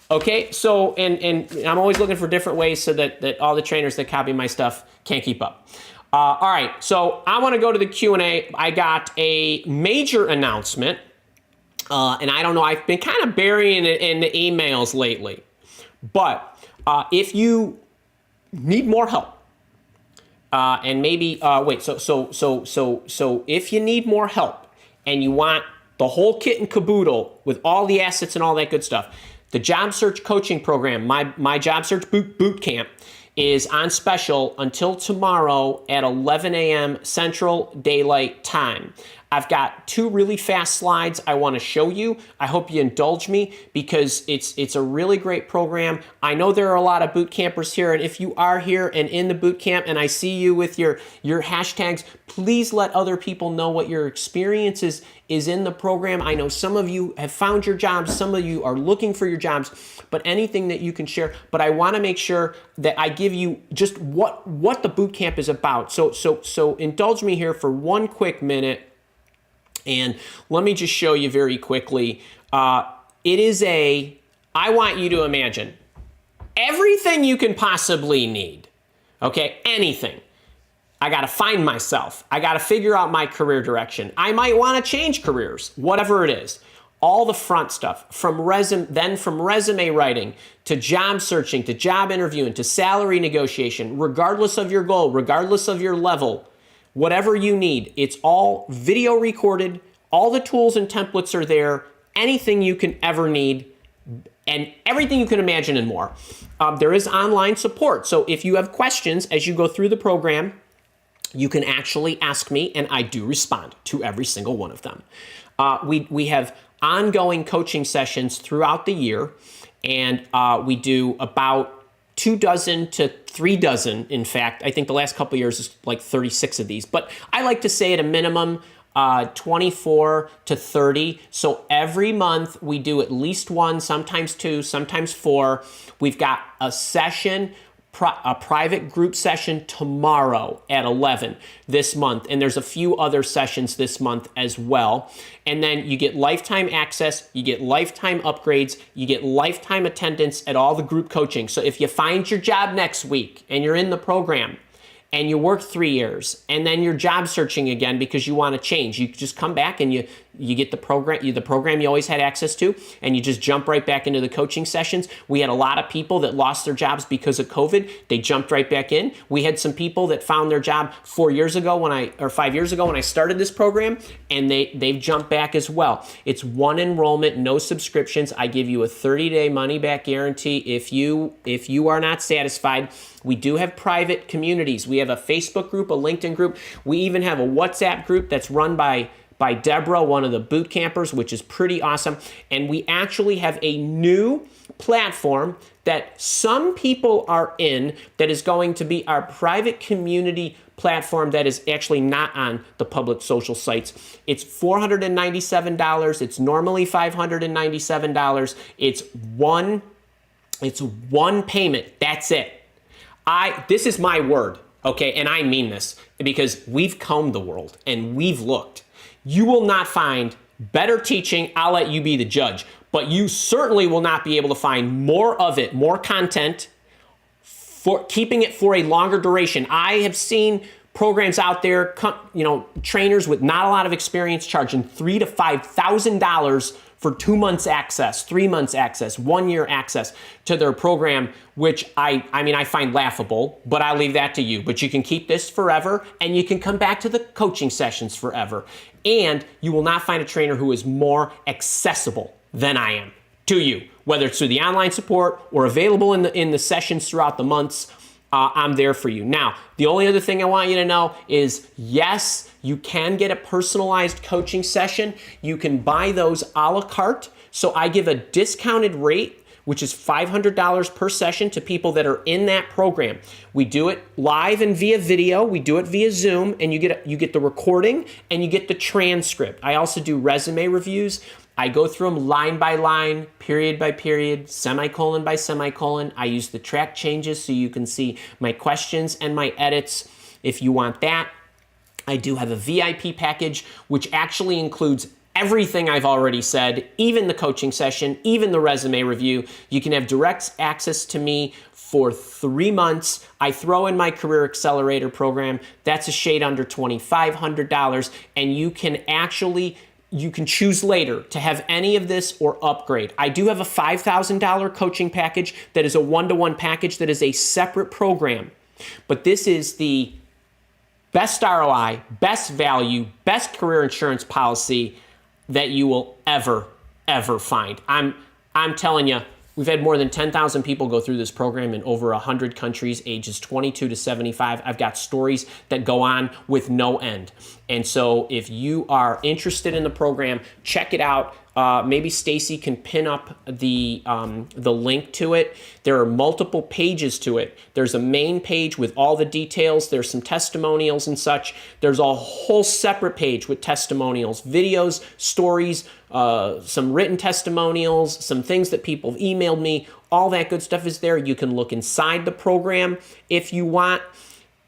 Okay, so, and I'm always looking for different ways so that all the trainers that copy my stuff can't keep up. All right, so I want to go to the Q&A. I got a major announcement, and I don't know, I've been kind of burying it in the emails lately. But if you need more help, and maybe, so if you need more help and you want the whole kit and caboodle with all the assets and all that good stuff, the job search coaching program, my job search boot camp, is on special until tomorrow at 11 a.m. Central Daylight Time. I've got 2 really fast slides I want to show you. I hope you indulge me because it's a really great program. I know there are a lot of boot campers here, and if you are here and in the boot camp and I see you with your hashtags, please let other people know what your experience is in the program. I know some of you have found your jobs, some of you are looking for your jobs, but anything that you can share. But I want to make sure that I give you just what the boot camp is about. So indulge me here for 1 quick minute. And let me just show you very quickly. I want you to imagine everything you can possibly need, okay? Anything. I got to find myself. I got to figure out my career direction. I might want to change careers, whatever it is. All the front stuff, from resume writing to job searching, to job interviewing, to salary negotiation, regardless of your goal, regardless of your level, whatever you need, it's all video recorded. All the tools and templates are there. Anything you can ever need and everything you can imagine and more. There is online support. So if you have questions as you go through the program, you can actually ask me, and I do respond to every single one of them. We have ongoing coaching sessions throughout the year, and we do about 2 dozen to 3 dozen. In fact, I think the last couple of years is like 36 of these, but I like to say at a minimum 24 to 30. So every month we do at least 1, sometimes 2, sometimes 4. We've got a session, a private group session tomorrow at 11 this month. And there's a few other sessions this month as well. And then you get lifetime access, you get lifetime upgrades, you get lifetime attendance at all the group coaching. So if you find your job next week and you're in the program and you work 3 years and then you're job searching again because you want to change, you just come back and you get the program you always had access to, and you just jump right back into the coaching sessions. We had a lot of people that lost their jobs because of COVID. They jumped right back in. We had some people that found their job 4 years ago or 5 years ago when I started this program, and they've jumped back as well. It's 1 enrollment, no subscriptions. I give you a 30-day money-back guarantee if you are not satisfied. We do have private communities. We have a Facebook group, a LinkedIn group. We even have a WhatsApp group that's run by Deborah, one of the boot campers, which is pretty awesome. And we actually have a new platform that some people are in that is going to be our private community platform that is actually not on the public social sites. It's $497. It's normally $597. It's one payment. That's it. This is my word, okay? And I mean this because we've combed the world and we've looked. You will not find better teaching. I'll let you be the judge. But you certainly will not be able to find more of it, more content, for keeping it for a longer duration. I have seen programs out there, trainers with not a lot of experience charging $3,000 to $5,000 for 2 months access, 3 months access, 1 year access to their program, which I find laughable, but I'll leave that to you. But you can keep this forever, and you can come back to the coaching sessions forever. And you will not find a trainer who is more accessible than I am to you, whether it's through the online support or available in the sessions throughout the months. I'm there for you. Now, the only other thing I want you to know is, yes, you can get a personalized coaching session. You can buy those a la carte. So I give a discounted rate, which is $500 per session to people that are in that program. We do it live and via video. We do it via Zoom, and you get the recording and you get the transcript. I also do resume reviews. I go through them line by line, period by period, semicolon by semicolon. I use the track changes so you can see my questions and my edits if you want that. I do have a VIP package, which actually includes everything I've already said, even the coaching session, even the resume review. You can have direct access to me for 3 months. I throw in my Career Accelerator program. That's a shade under $2,500, and you can choose later to have any of this or upgrade. I do have a $5,000 coaching package that is a one-to-one package that is a separate program. But this is the best ROI, best value, best career insurance policy that you will ever find. I'm telling you, we've had more than 10,000 people go through this program in over 100 countries, ages 22 to 75. I've got stories that go on with no end. And so if you are interested in the program, check it out. Maybe Stacy can pin up the link to it. There are multiple pages to it. There's a main page with all the details. There's some testimonials and such. There's a whole separate page with testimonials, videos, stories, some written testimonials, some things that people have emailed me. All that good stuff is there. You can look inside the program if you want.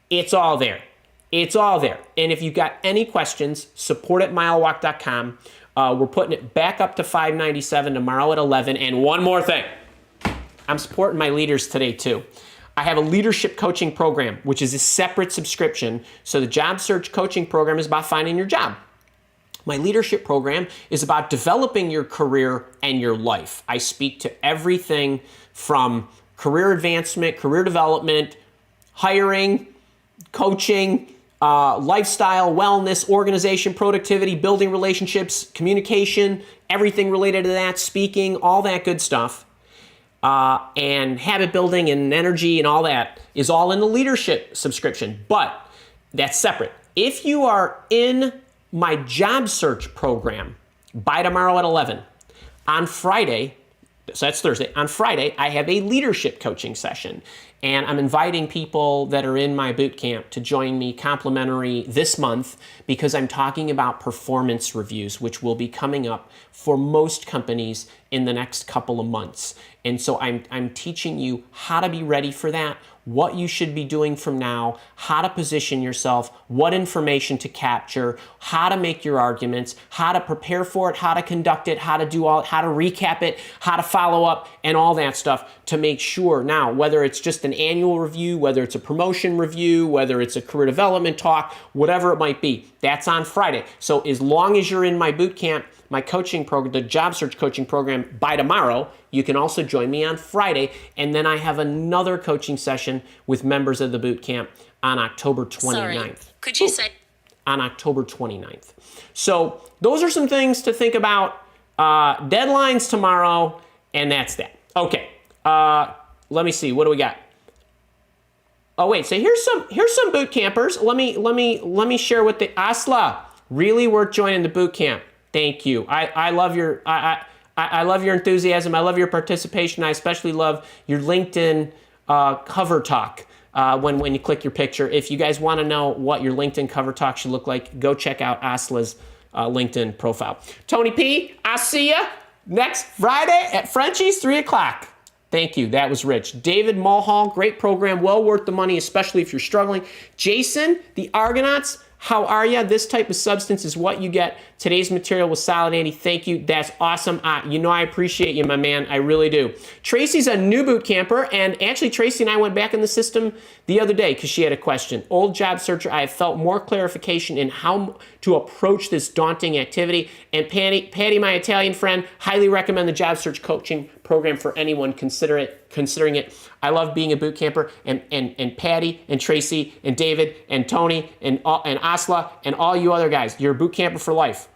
It's all there. It's all there. And if you've got any questions, support@milewalk.com. We're putting it back up to $597 tomorrow at 11. And one more thing. I'm supporting my leaders today too. I have a leadership coaching program, which is a separate subscription. So the job search coaching program is about finding your job. My leadership program is about developing your career and your life. I speak to everything from career advancement, career development, hiring, coaching, lifestyle, wellness, organization, productivity, building relationships, communication, everything related to that, speaking, all that good stuff. And habit building and energy and all that is all in the leadership subscription, but that's separate. If you are in my job search program by tomorrow at 11, on Friday, so that's Thursday, on Friday, I have a leadership coaching session. And I'm inviting people that are in my boot camp to join me complimentary this month because I'm talking about performance reviews, which will be coming up for most companies in the next couple of months. And so I'm teaching you how to be ready for that, what you should be doing from now, how to position yourself, what information to capture, how to make your arguments, how to prepare for it, how to conduct it, how to recap it, how to follow up, and all that stuff to make sure now, whether it's just an annual review, whether it's a promotion review, whether it's a career development talk, whatever it might be, that's on Friday. So as long as you're in my boot camp, my coaching program, the job search coaching program by tomorrow, you can also join me on Friday. And then I have another coaching session with members of the boot camp on October 29th. Sorry, could you say? On October 29th. So those are some things to think about. Deadlines tomorrow, and that's that. Okay, let me see, what do we got? Oh wait, so here's some boot campers. Let me share with the Asla. Really worth joining the boot camp. Thank you. I love your I love your enthusiasm. I love your participation. I especially love your LinkedIn cover talk when you click your picture. If you guys want to know what your LinkedIn cover talk should look like, go check out Asla's LinkedIn profile. Tony P, I'll see you next Friday at Frenchie's, 3 o'clock. Thank you. That was rich. David Mulhall, great program. Well worth the money, especially if you're struggling. Jason, the Argonauts, how are you? This type of substance is what you get. Today's material was solid, Andy. Thank you. That's awesome. You know I appreciate you, my man. I really do. Tracy's a new boot camper, and actually Tracy and I went back in the system the other day because she had a question. Old job searcher, I have felt more clarification in how to approach this daunting activity. And Patty, my Italian friend, highly recommend the job search coaching program for anyone considering it. I love being a boot camper, and Patty and Tracy and David and Tony and Asla and all you other guys. You're a boot camper for life,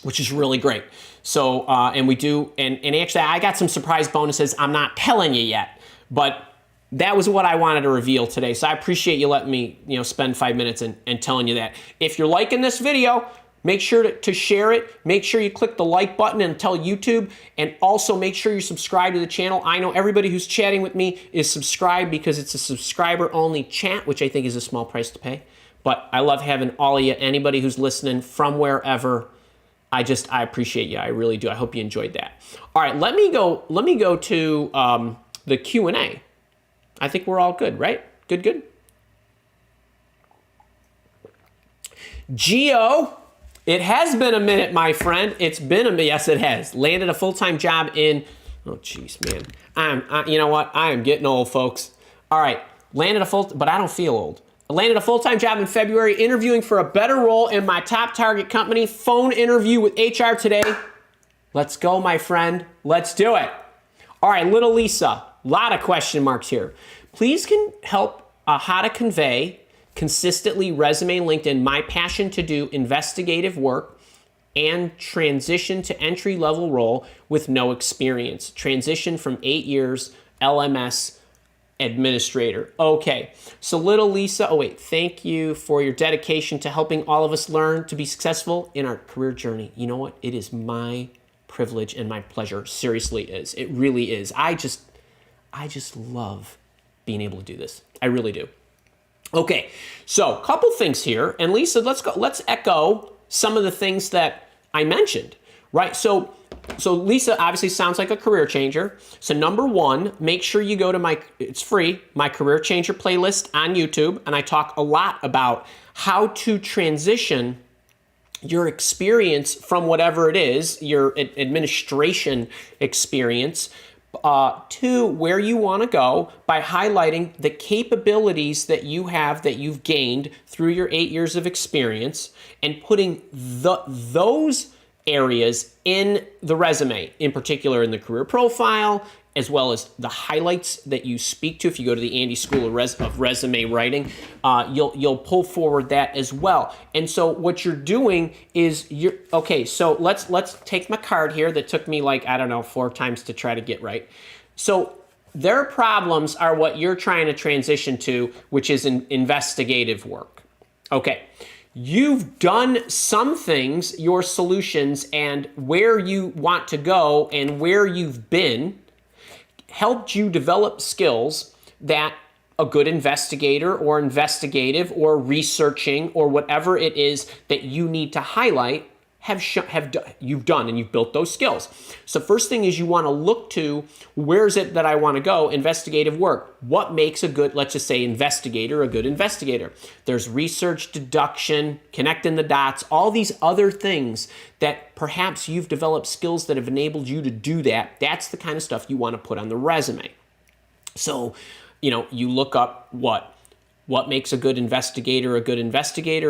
which is really great. So, and we do, and actually I got some surprise bonuses I'm not telling you yet, but that was what I wanted to reveal today. So I appreciate you letting me, spend 5 minutes and telling you that. If you're liking this video, make sure to share it. Make sure you click the like button and tell YouTube, and also make sure you subscribe to the channel. I know everybody who's chatting with me is subscribed because it's a subscriber-only chat, which I think is a small price to pay. But I love having all of you, anybody who's listening from wherever. I appreciate you. I really do. I hope you enjoyed that. All right, let me go to the Q&A. I think we're all good, right? Good. Geo, it has been a minute, my friend. It's been a minute. Yes, it has. Landed a full-time job in, oh, jeez, man. You know what? I am getting old, folks. All right, but I don't feel old. I landed a full-time job in February, interviewing for a better role in my top target company. Phone interview with HR today. Let's go, my friend. Let's do it. All right, little Lisa. A lot of question marks here. Please can help how to convey consistently resume LinkedIn my passion to do investigative work and transition to entry-level role with no experience. Transition from 8 years LMS administrator. Okay, so little Lisa, oh wait, thank you for your dedication to helping all of us learn to be successful in our career journey. You know what? It is my privilege and my pleasure. Seriously is. It really is. I just love being able to do this. I really do. Okay, so a couple things here. And Lisa, let's echo some of the things that I mentioned, right? So Lisa obviously sounds like a career changer. So number one, make sure you go to it's free, my career changer playlist on YouTube. And I talk a lot about how to transition your experience from whatever it is, your administration experience, to where you want to go by highlighting the capabilities that you have, that you've gained through your 8 years of experience, and putting those areas in the resume, in particular in the career profile, as well as the highlights that you speak to. If you go to the Andy School of Resume Writing, you'll pull forward that as well. And so what you're doing is okay, so let's take my card here that took me like, I don't know, 4 times to try to get right. So their problems are what you're trying to transition to, which is investigative work. Okay. You've done some things, your solutions, and where you want to go and where you've been helped you develop skills that a good investigator or investigative or researching or whatever it is that you need to highlight you've done, and you've built those skills. So first thing is you want to look to, where's it that I want to go? Investigative work. What makes a good, let's just say, investigator a good investigator? There's research, deduction, connecting the dots, all these other things that perhaps you've developed skills that have enabled you to do that. That's the kind of stuff you want to put on the resume. So, you look up what makes a good investigator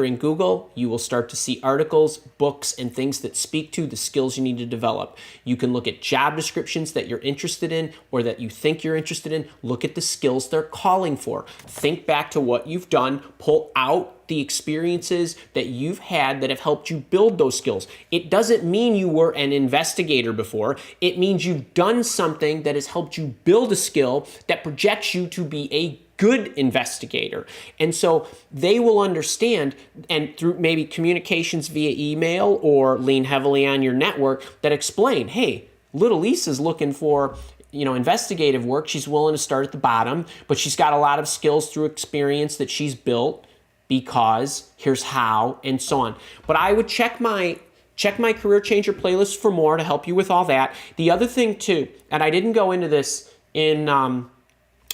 in Google. You will start to see articles, books, and things that speak to the skills you need to develop. You can look at job descriptions that you're interested in or that you think you're interested in. Look at the skills they're calling for. Think back to what you've done. Pull out the experiences that you've had that have helped you build those skills. It doesn't mean you were an investigator before. It means you've done something that has helped you build a skill that projects you to be a good investigator. And so they will understand, and through maybe communications via email or lean heavily on your network, that explain, hey, little Lisa's looking for investigative work. She's willing to start at the bottom, but she's got a lot of skills through experience that she's built, because here's how, and so on. But I would check my Career Changer playlist for more to help you with all that. The other thing too, and I didn't go into this in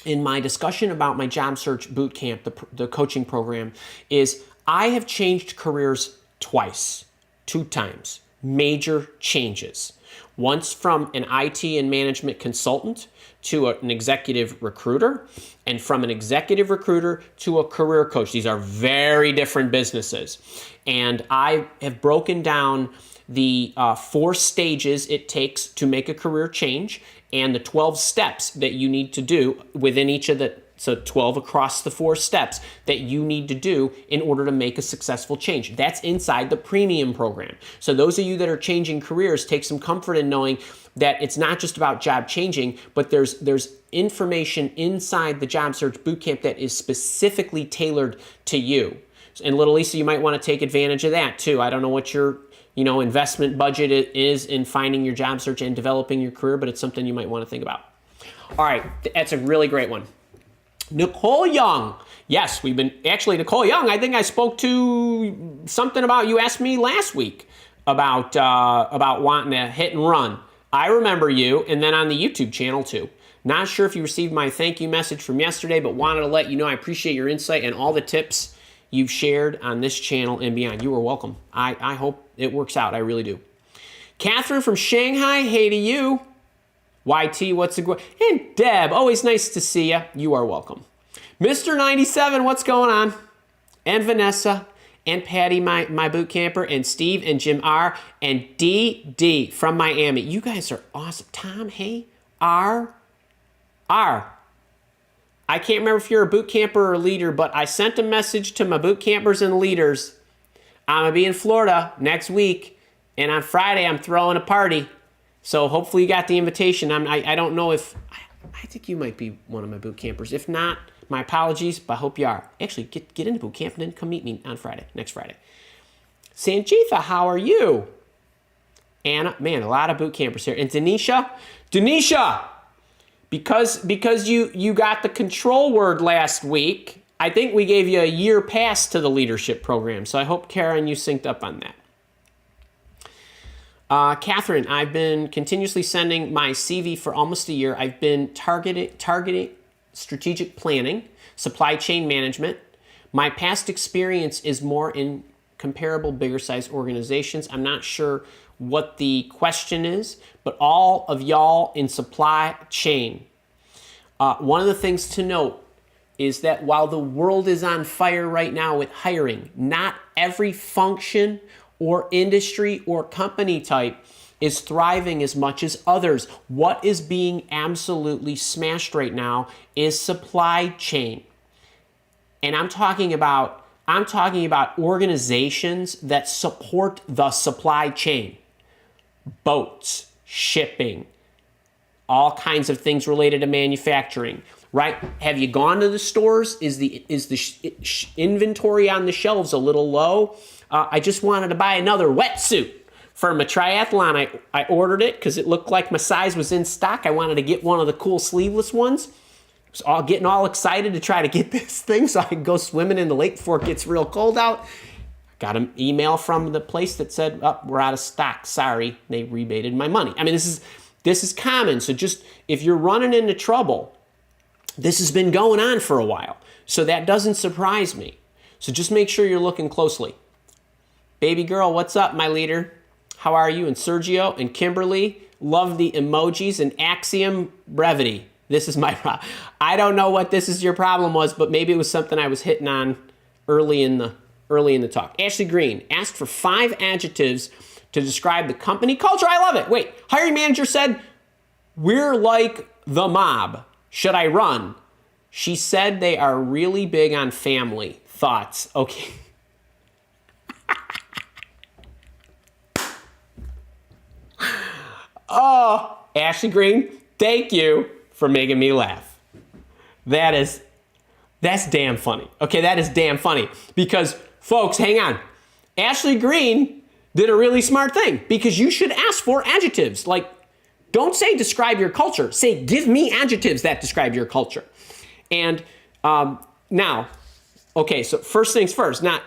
my discussion about my job search boot camp, the coaching program, is I have changed careers twice, 2 times, major changes. Once from an IT and management consultant to an executive recruiter, and from an executive recruiter to a career coach. These are very different businesses. And I have broken down the 4 stages it takes to make a career change, and the 12 steps that you need to do within each of so 12 across the 4 steps that you need to do in order to make a successful change. That's inside the premium program. So those of you that are changing careers, take some comfort in knowing that it's not just about job changing, but there's information inside the job search bootcamp that is specifically tailored to you. And little Lisa, you might want to take advantage of that too. I don't know what your investment budget is in finding your job search and developing your career, but it's something you might want to think about. All right, that's a really great one. Nicole Young. Yes, Nicole Young, I think I spoke to something about, you asked me last week about wanting to hit and run. I remember you, and then on the YouTube channel too. Not sure if you received my thank you message from yesterday, but wanted to let you know I appreciate your insight and all the tips you've shared on this channel and beyond. You are welcome. I hope it works out. I really do. Catherine from Shanghai, hey to you. YT, what's the... And Deb, always nice to see you. You are welcome. Mr. 97, what's going on? And Vanessa, and Patty, my boot camper, and Steve, and Jim R, and DD from Miami. You guys are awesome. Tom, hey, R. I can't remember if you're a boot camper or a leader, but I sent a message to my boot campers and leaders. I'm going to be in Florida next week, and on Friday I'm throwing a party. So hopefully you got the invitation. I don't know if... I think you might be one of my boot campers. If not, my apologies, but I hope you are. Actually, get into boot camp and then come meet me on Friday, next Friday. Sanjeeva, how are you? Anna, man, a lot of boot campers here. And Denisha, because you got the control word last week, I think we gave you a year pass to the leadership program. So I hope, Karen, you synced up on that. Catherine, I've been continuously sending my CV for almost a year. I've been targeting strategic planning, supply chain management. My past experience is more in comparable bigger size organizations. I'm not sure what the question is, but all of y'all in supply chain. One of the things to note is that while the world is on fire right now with hiring, not every function or industry or company type is thriving as much as others. What is being absolutely smashed right now is supply chain. And I'm talking about organizations that support the supply chain. Boats, shipping, all kinds of things related to manufacturing, right? Have you gone to the stores? Is the inventory on the shelves a little low? I just wanted to buy another wetsuit for my triathlon. I ordered it because it looked like my size was in stock. I wanted to get one of the cool sleeveless ones. I was getting all excited to try to get this thing so I could go swimming in the lake before it gets real cold out. Got an email from the place that said, "Oh, we're out of stock. Sorry." They rebated my money. I mean, this is common. So just if you're running into trouble, this has been going on for a while. So that doesn't surprise me. So just make sure you're looking closely. Baby girl, what's up, my leader? How are you? And Sergio and Kimberly, love the emojis and axiom brevity. This is my problem. I don't know what your problem was, but maybe it was something I was hitting on early in the talk. Ashley Green asked for 5 adjectives to describe the company culture. I love it. Wait, hiring manager said, "We're like the mob. Should I run?" She said they are really big on family. Thoughts? Okay. Oh, Ashley Green, thank you for making me laugh. That's damn funny. Okay, that is damn funny. Because, folks, hang on. Ashley Green did a really smart thing because you should ask for adjectives. Like, don't say describe your culture. Say give me adjectives that describe your culture. And now, okay, so first things first. Now,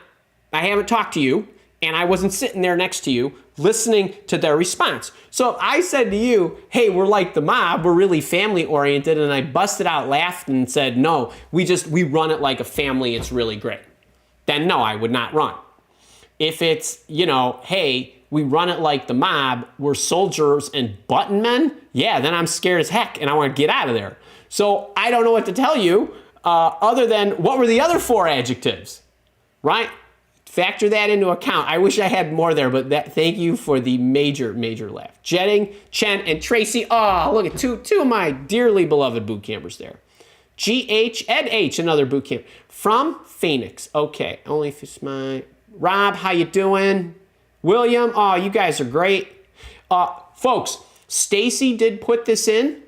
I haven't talked to you, and I wasn't sitting there next to you listening to their response. So I said to you, "Hey, we're like the mob. We're really family oriented." And I busted out laughing and said, "No, we run it like a family. It's really great." Then no, I would not run. If it's, hey, we run it like the mob, we're soldiers and button men, yeah, then I'm scared as heck and I want to get out of there. So I don't know what to tell you other than what were the other 4 adjectives, right? Factor that into account. I wish I had more there, but thank you for the major laugh. Jetting, Chen, and Tracy. Oh, look at two of my dearly beloved boot campers there. GH, Ed H, another boot camp from Phoenix. Okay, only if it's my Rob. How you doing? William. Oh, you guys are great. Folks, Stacy did put this in,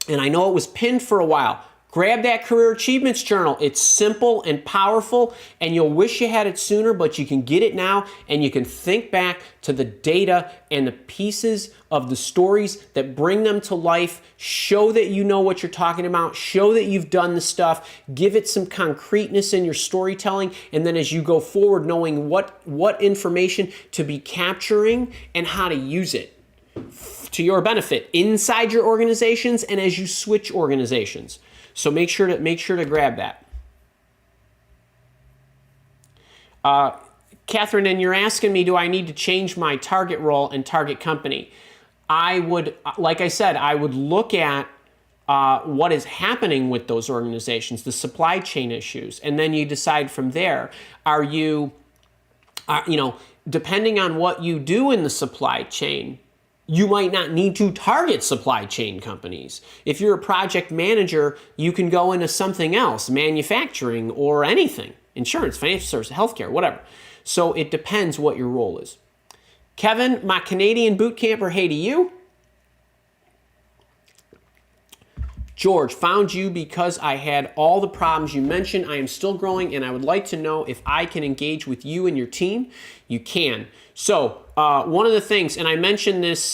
and I know it was pinned for a while. Grab that Career Achievements Journal. It's simple and powerful, and you'll wish you had it sooner, but you can get it now, and you can think back to the data and the pieces of the stories that bring them to life, show that you know what you're talking about, show that you've done the stuff, give it some concreteness in your storytelling, and then as you go forward, knowing what information to be capturing and how to use it to your benefit inside your organizations and as you switch organizations. So make sure to grab that. Catherine, and you're asking me, do I need to change my target role and target company? I would, like I said, I would look at what is happening with those organizations, the supply chain issues, and then you decide from there. Are you, depending on what you do in the supply chain, you might not need to target supply chain companies. If you're a project manager, you can go into something else, manufacturing or anything, insurance, financial services, healthcare, whatever. So it depends what your role is. Kevin, my Canadian boot camper, hey to you. George, found you because I had all the problems you mentioned. I am still growing, and I would like to know if I can engage with you and your team. You can. So one of the things, and I mentioned this,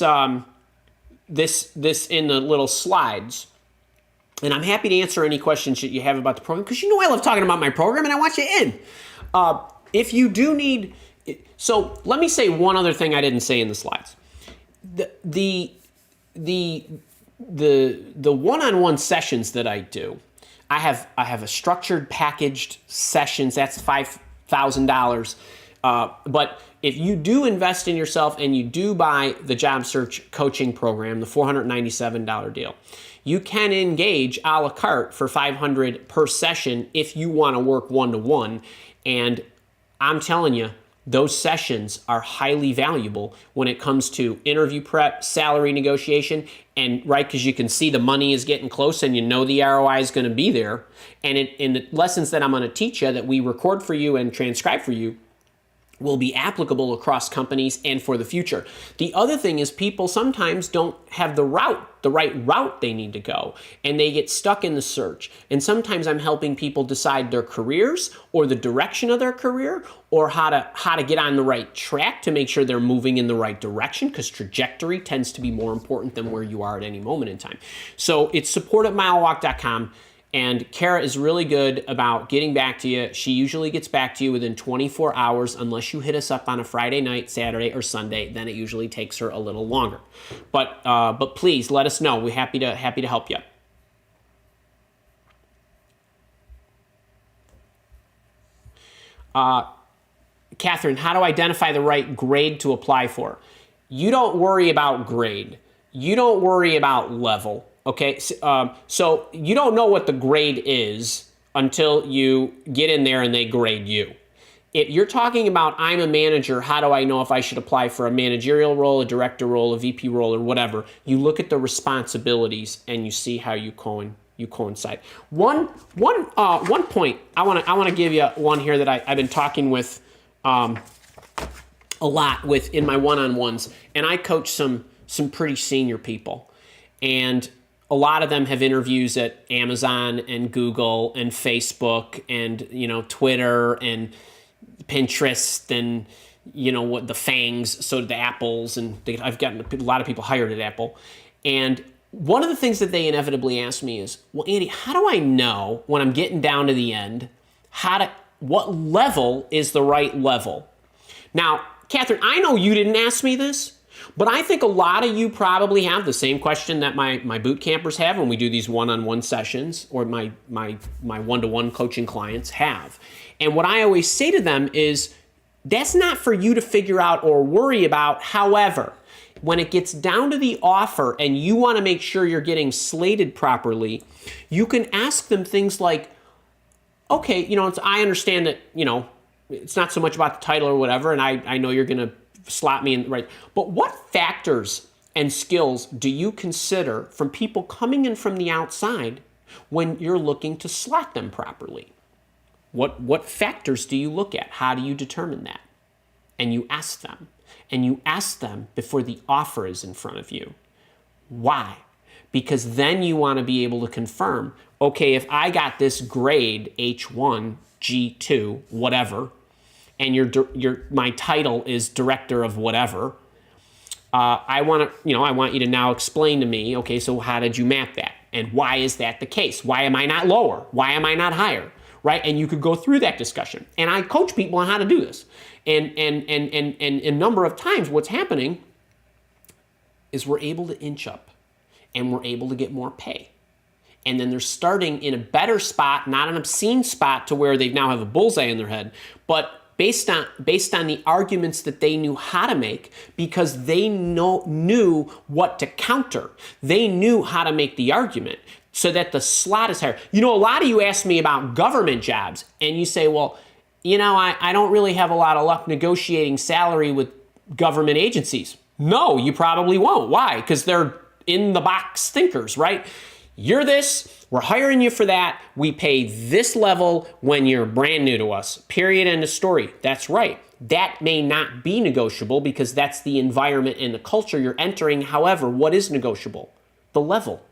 this in the little slides, and I'm happy to answer any questions that you have about the program, because you know I love talking about my program, and I want you in. If you do need, so let me say one other thing I didn't say in the slides. The one-on-one sessions that I do, I have a structured packaged sessions. That's $5,000. But if you do invest in yourself and you do buy the job search coaching program, the $497 deal, you can engage a la carte for $500 per session if you want to work one-to-one. And I'm telling you, those sessions are highly valuable when it comes to interview prep, salary negotiation, and right, because you can see the money is getting close and you know the ROI is going to be there. And in the lessons that I'm going to teach you, that we record for you and transcribe for you, will be applicable across companies and for the future. The other thing is people sometimes don't have the right route they need to go, and they get stuck in the search. And sometimes I'm helping people decide their careers or the direction of their career, or how to get on the right track to make sure they're moving in the right direction, because trajectory tends to be more important than where you are at any moment in time. So it's support@milewalk.com. And Kara is really good about getting back to you. She usually gets back to you within 24 hours, unless you hit us up on a Friday night, Saturday, or Sunday. Then it usually takes her a little longer. But please let us know. We're happy to help you. Catherine, how to identify the right grade to apply for? You don't worry about grade. You don't worry about level. Okay, so you don't know what the grade is until you get in there and they grade you. If you're talking about, I'm a manager, how do I know if I should apply for a managerial role, a director role, a VP role, or whatever? You look at the responsibilities and you see how you coincide. One point I want to give you one here that I've been talking with a lot with in my one-on-ones, and I coach some pretty senior people, and a lot of them have interviews at Amazon and Google and Facebook and, Twitter and Pinterest and, what the FANGs, so the Apples, and I've gotten a lot of people hired at Apple. And one of the things that they inevitably ask me is, well, Andy, how do I know when I'm getting down to the end, what level is the right level? Now, Catherine, I know you didn't ask me this, but I think a lot of you probably have the same question that my boot campers have when we do these one-on-one sessions, or my one-to-one coaching clients have. And what I always say to them is, that's not for you to figure out or worry about. However, when it gets down to the offer and you want to make sure you're getting slated properly, you can ask them things like, okay, I understand that, it's not so much about the title or whatever, and I know you're going to slot me in, right? But what factors and skills do you consider from people coming in from the outside when you're looking to slot them properly? What factors do you look at? How do you determine that? And you ask them. And you ask them before the offer is in front of you. Why? Because then you want to be able to confirm, okay, if I got this grade, H1, G2, whatever, and my title is director of whatever, I want you to now explain to me, okay, so how did you map that? And why is that the case? Why am I not lower? Why am I not higher? Right? And you could go through that discussion. And I coach people on how to do this. And a number of times what's happening is we're able to inch up and we're able to get more pay. And then they're starting in a better spot, not an obscene spot to where they now have a bullseye in their head, but based on the arguments that they knew how to make, because they knew what to counter. They knew how to make the argument so that the slot is higher. A lot of you ask me about government jobs, and you say, well, I don't really have a lot of luck negotiating salary with government agencies. No, you probably won't. Why? Because they're in the box thinkers, right? You're this, we're hiring you for that, we pay this level when you're brand new to us. Period, end of story. That's right. That may not be negotiable because that's the environment and the culture you're entering. However, what is negotiable? The level,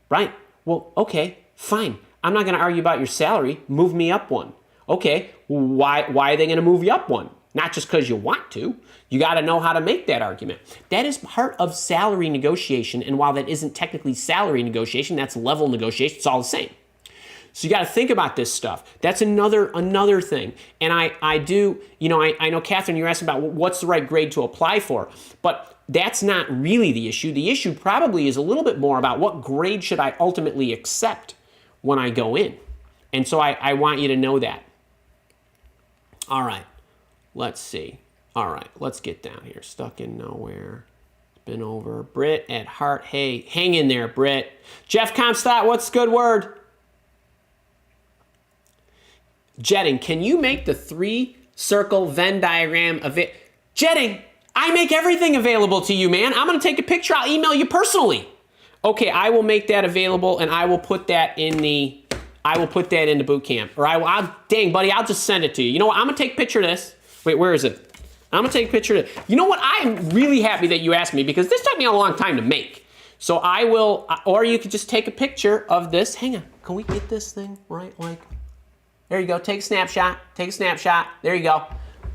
right? Well, okay, fine. I'm not going to argue about your salary. Move me up one. Okay, why are they going to move you up one? Not just because you want to. You got to know how to make that argument. That is part of salary negotiation, and while that isn't technically salary negotiation, that's level negotiation. It's all the same. So you got to think about this stuff. That's another thing. And I do, I know, Catherine, you're asking about what's the right grade to apply for, but that's not really the issue. The issue probably is a little bit more about what grade should I ultimately accept when I go in. And so I want you to know that. All right, let's see. All right, let's get down here. Stuck in nowhere. Been over. Britt at Heart. Hey, hang in there, Britt. Jeff Comstock, what's the good word? Jetting, can you make the 3-circle Venn diagram of it? Jetting, I make everything available to you, man. I'm going to take a picture. I'll email you personally. Okay, I will make that available, and I will put that in the boot camp. Or dang, buddy, I'll just send it to you. You know what? I'm going to take a picture of this. Wait, where is it? I'm going to take a picture of it. You know what? I'm really happy that you asked me because this took me a long time to make. So I will, or you could just take a picture of this. Hang on. Can we get this thing right? Like, there you go. Take a snapshot. Take a snapshot. There you go.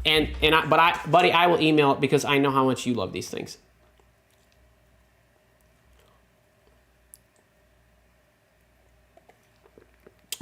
Buddy, I will email it because I know how much you love these things.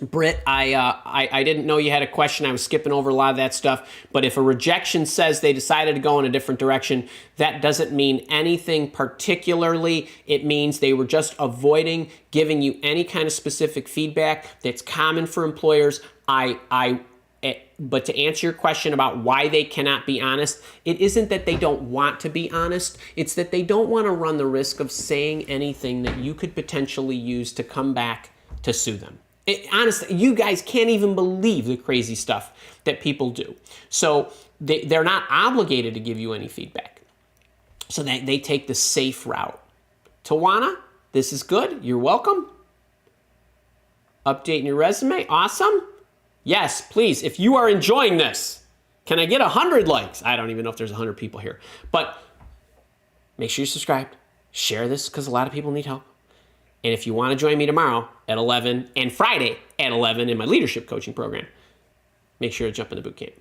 Britt, I didn't know you had a question. I was skipping over a lot of that stuff. But if a rejection says they decided to go in a different direction, that doesn't mean anything particularly. It means they were just avoiding giving you any kind of specific feedback that's common for employers. But to answer your question about why they cannot be honest, it isn't that they don't want to be honest. It's that they don't want to run the risk of saying anything that you could potentially use to come back to sue them. Honestly, you guys can't even believe the crazy stuff that people do. So they're not obligated to give you any feedback. So they take the safe route. Tawana, this is good. You're welcome. Updating your resume. Awesome. Yes, please. If you are enjoying this, can I get 100 likes? I don't even know if there's 100 people here. But make sure you're subscribed. Share this because a lot of people need help. And if you want to join me tomorrow at 11 and Friday at 11 in my leadership coaching program, make sure to jump in the boot camp.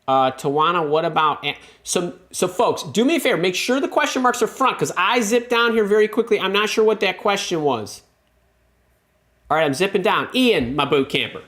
Tawana, what about... So folks, do me a favor. Make sure the question marks are front because I zipped down here very quickly. I'm not sure what that question was. All right, I'm zipping down. Ian, my boot camper.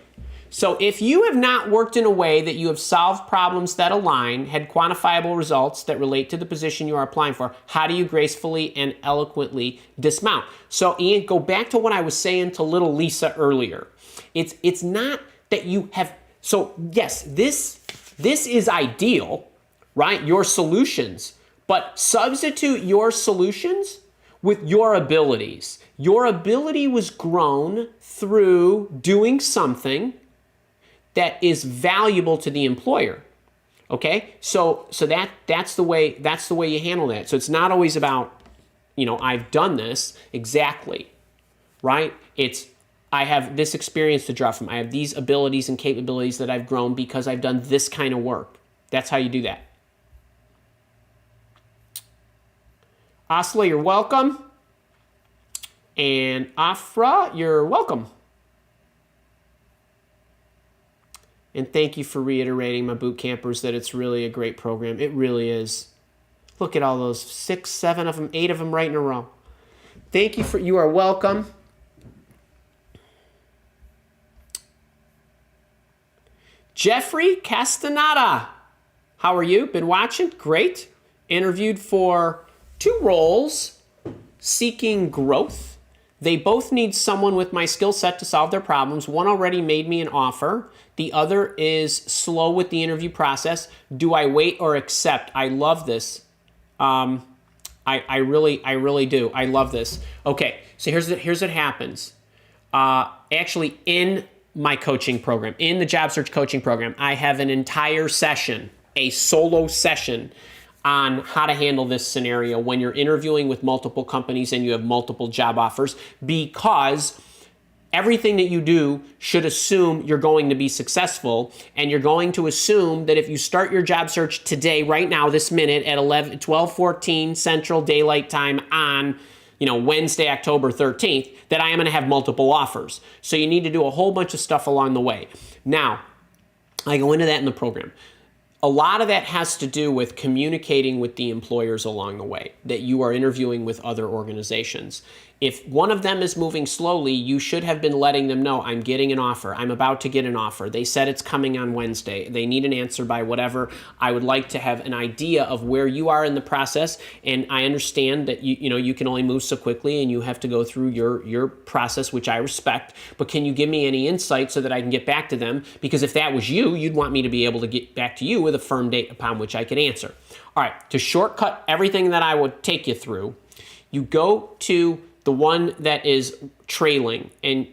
So if you have not worked in a way that you have solved problems that align, had quantifiable results that relate to the position you are applying for, how do you gracefully and eloquently dismount? So Ian, go back to what I was saying to little Lisa earlier. It's not that you have, so yes, this is ideal, right? Your solutions, but substitute your solutions with your abilities. Your ability was grown through doing something that is valuable to the employer. Okay? So that's the way you handle that. So it's not always about, I've done this exactly, right? It's I have this experience to draw from. I have these abilities and capabilities that I've grown because I've done this kind of work. That's how you do that. Asla, you're welcome. And Afra, you're welcome. And thank you for reiterating, my boot campers, that it's really a great program. It really is. Look at all those 6, 7 of them, 8 of them right in a row. Thank you you are welcome. Jeffrey Castaneda, how are you? Been watching? Great. Interviewed for 2 roles, seeking growth. They both need someone with my skill set to solve their problems. One already made me an offer. The other is slow with the interview process. Do I wait or accept? I love this. I really do. I love this. Okay, so here's what happens. Actually, in my coaching program, in the job search coaching program, I have an entire session, a solo session on how to handle this scenario when you're interviewing with multiple companies and you have multiple job offers, because everything that you do should assume you're going to be successful, and you're going to assume that if you start your job search today, right now, this minute at 12:14 Central Daylight Time on Wednesday, October 13th, that I am going to have multiple offers. So you need to do a whole bunch of stuff along the way. Now, I go into that in the program. A lot of that has to do with communicating with the employers along the way, that you are interviewing with other organizations. If one of them is moving slowly, you should have been letting them know, I'm getting an offer. I'm about to get an offer. They said it's coming on Wednesday. They need an answer by whatever. I would like to have an idea of where you are in the process. And I understand that you can only move so quickly and you have to go through your process, which I respect. But can you give me any insight so that I can get back to them? Because if that was you, you'd want me to be able to get back to you with a firm date upon which I could answer. All right, to shortcut everything that I would take you through, you go to the one that is trailing, and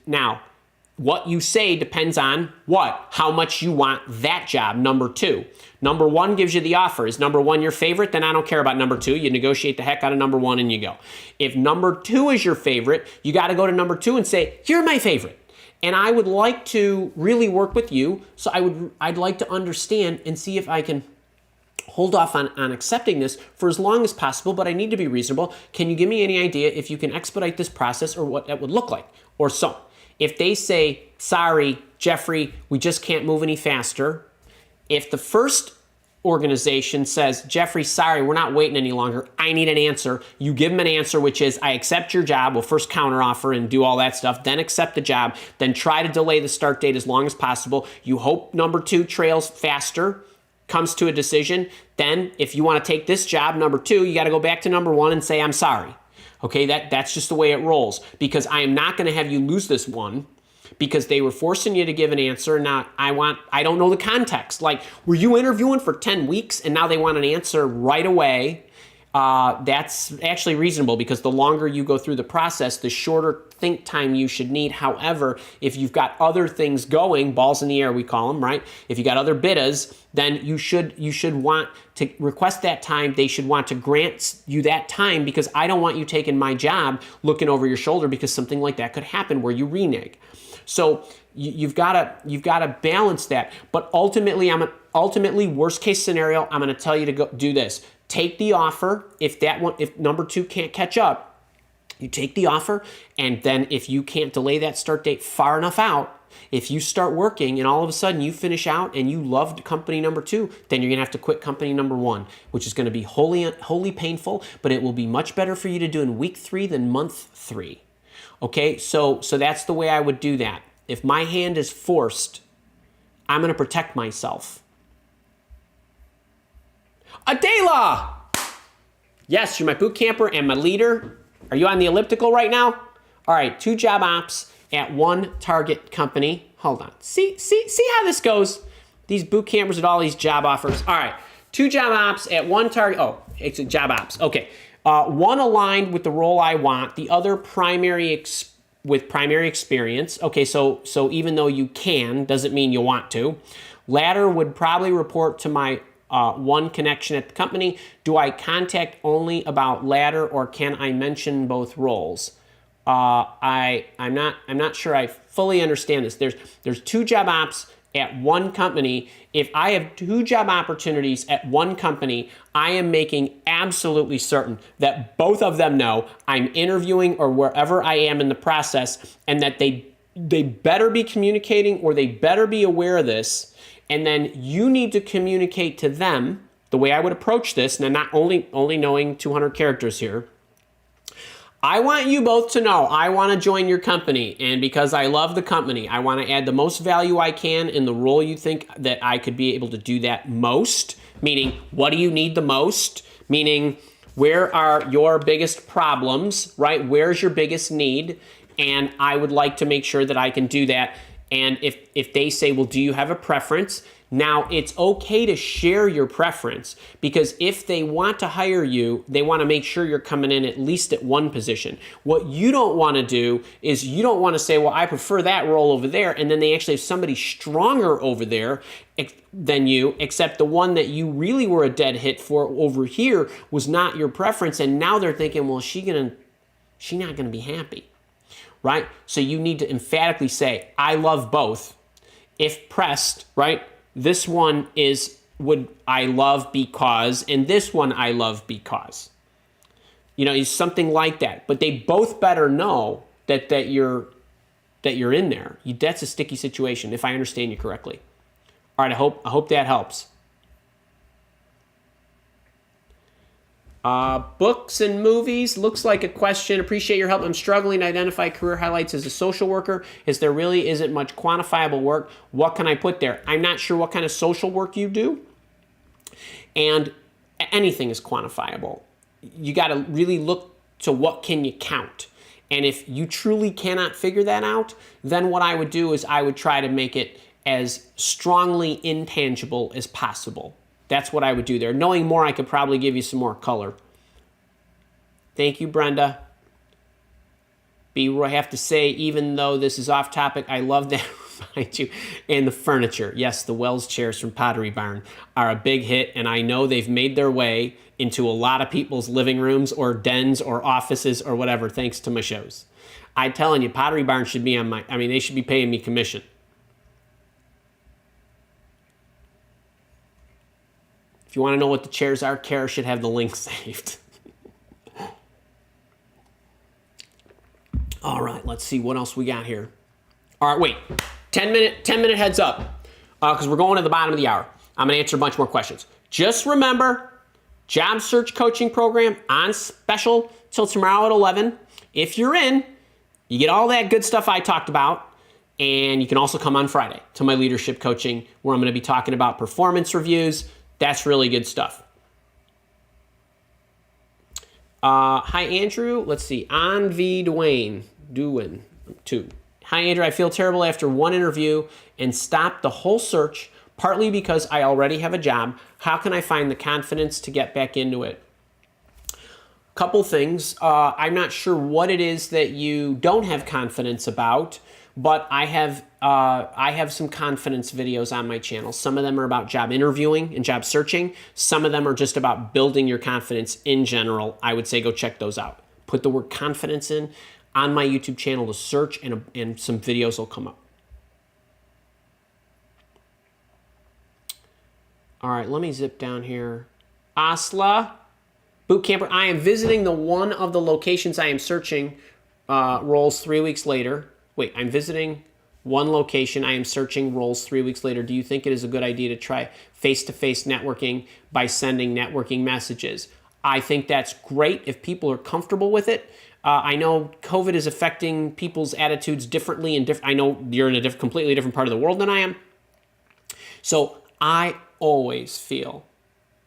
now what you say depends on how much you want that job, number 2. Number 1 gives you the offer. Is number 1 your favorite? Then I don't care about number 2. You negotiate the heck out of number 1 and you go. If number 2 is your favorite, you got to go to number 2 and say, you're my favorite. And I would like to really work with you, so I'd like to understand and see if I can hold off on accepting this for as long as possible, but I need to be reasonable. Can you give me any idea if you can expedite this process or what that would look like? Or so. If they say, sorry, Jeffrey, we just can't move any faster. If the first organization says, Jeffrey, sorry, we're not waiting any longer. I need an answer. You give them an answer, which is, I accept your job. We'll first counteroffer and do all that stuff, then accept the job, then try to delay the start date as long as possible. You hope number 2 trails faster, comes to a decision. Then if you want to take this job, number 2, you got to go back to number 1 and say, I'm sorry. Okay, that's just the way it rolls, because I am not going to have you lose this one because they were forcing you to give an answer. Now, I don't know the context. Like, were you interviewing for 10 weeks and now they want an answer right away? That's actually reasonable, because the longer you go through the process, the shorter think time you should need. However, if you've got other things going, balls in the air, we call them, right? If you got other bidders, then you should want to request that time. They should want to grant you that time, because I don't want you taking my job looking over your shoulder, because something like that could happen where you renege. So you've got to balance that. But ultimately, worst case scenario, I'm going to tell you to go do this. Take the offer. If number 2 can't catch up, you take the offer, and then if you can't delay that start date far enough out, if you start working and all of a sudden you finish out and you loved company number 2, then you're going to have to quit company number 1, which is going to be wholly painful, but it will be much better for you to do in week 3 than month 3. Okay, so that's the way I would do that. If my hand is forced, I'm going to protect myself. Adela! Yes, you're my boot camper and my leader. Are you on the elliptical right now? All right, 2 job ops at 1 target company. Hold on. See how this goes? These boot campers with all these job offers. All right, 2 job ops at 1 target. Oh, it's a job ops. Okay. 1 aligned with the role I want. The other with primary experience. Okay, so even though you can, doesn't mean you want to. Latter would probably report to my 1 connection at the company. Do I contact only about latter, or can I mention both roles? I'm not sure I fully understand this. There's 2 job ops at 1 company. If I have 2 job opportunities at 1 company, I am making absolutely certain that both of them know I'm interviewing or wherever I am in the process, and that they better be communicating, or they better be aware of this. And then you need to communicate to them the way I would approach this, and I'm not only knowing 200 characters here. I want you both to know I want to join your company, and because I love the company, I want to add the most value I can in the role you think that I could be able to do that most, meaning what do you need the most, meaning where are your biggest problems, right? Where's your biggest need? And I would like to make sure that I can do that. And if they say, well, do you have a preference? Now, it's okay to share your preference, because if they want to hire you, they want to make sure you're coming in at least at 1 position. What you don't want to do is you don't want to say, well, I prefer that role over there, and then they actually have somebody stronger over there than you, except the one that you really were a dead hit for over here was not your preference, and now they're thinking, well, she's not going to be happy. right? So you need to emphatically say, I love both. If pressed, right, this one is would I love because, and this one I love because. You know, it's something like that. But they both better know that you're in there. That's a sticky situation, if I understand you correctly. All right, I hope that helps. Books and movies, looks like a question. Appreciate your help. I'm struggling to identify career highlights as a social worker, as there really isn't much quantifiable work. What can I put there? I'm not sure what kind of social work you do. And anything is quantifiable. You got to really look to what can you count. And if you truly cannot figure that out, then what I would do is I would try to make it as strongly intangible as possible. That's what I would do there. Knowing more, I could probably give you some more color. Thank you, Brenda. I have to say, even though this is off topic, I love that remind you. And the furniture. Yes, the Wells chairs from Pottery Barn are a big hit, and I know they've made their way into a lot of people's living rooms or dens or offices or whatever, thanks to my shows. I'm telling you, Pottery Barn should be on they should be paying me commission. If you want to know what the chairs are, Kara should have the link saved. All right, let's see what else we got here. All right, wait. 10 minute heads up, because we're going to the bottom of the hour. I'm going to answer a bunch more questions. Just remember, job search coaching program on special till tomorrow at 11. If you're in, you get all that good stuff I talked about. And you can also come on Friday to my leadership coaching, where I'm going to be talking about performance reviews. That's really good stuff. Hi, Andrew. Let's see. On V. Dwayne. Doing 2. Hi, Andrew. I feel terrible after one interview and stopped the whole search, partly because I already have a job. How can I find the confidence to get back into it? Couple things. I'm not sure what it is that you don't have confidence about, but I have some confidence videos on my channel. Some of them are about job interviewing and job searching. Some of them are just about building your confidence in general. I would say go check those out. Put the word confidence in on my YouTube channel to search, and some videos will come up. All right, let me zip down here. Asla, boot camper. I am visiting the one of the locations I am searching roles 3 weeks later. Wait, I'm visiting one location. I am searching roles 3 weeks later. Do you think it is a good idea to try face-to-face networking by sending networking messages? I think that's great if people are comfortable with it. I know COVID is affecting people's attitudes differently, and I know you're in a completely different part of the world than I am. So I always feel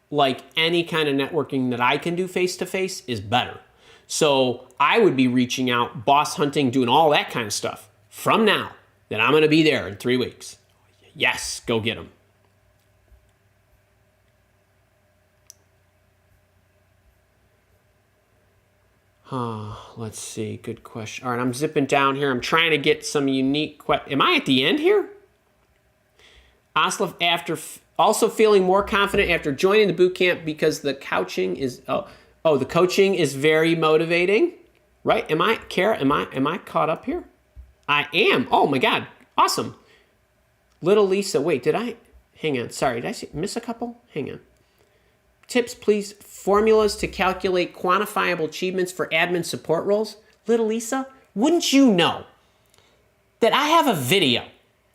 like any kind of networking that I can do face-to-face is better. So I would be reaching out, boss hunting, doing all that kind of stuff from now that I'm going to be there in 3 weeks. Yes, go get them. Let's see. Good question. All right, I'm zipping down here. I'm trying to get some unique questions. Am I at the end here? Aslov, after also feeling more confident after joining the boot camp because the coaching is the coaching is very motivating, right? Am I, Kara? Am I caught up here? I am. Oh my God, awesome. Little Lisa. Wait, did I? Hang on. Sorry, did I miss a couple? Hang on. Tips, please. Formulas to calculate quantifiable achievements for admin support roles. Little Lisa, wouldn't you know that I have a video?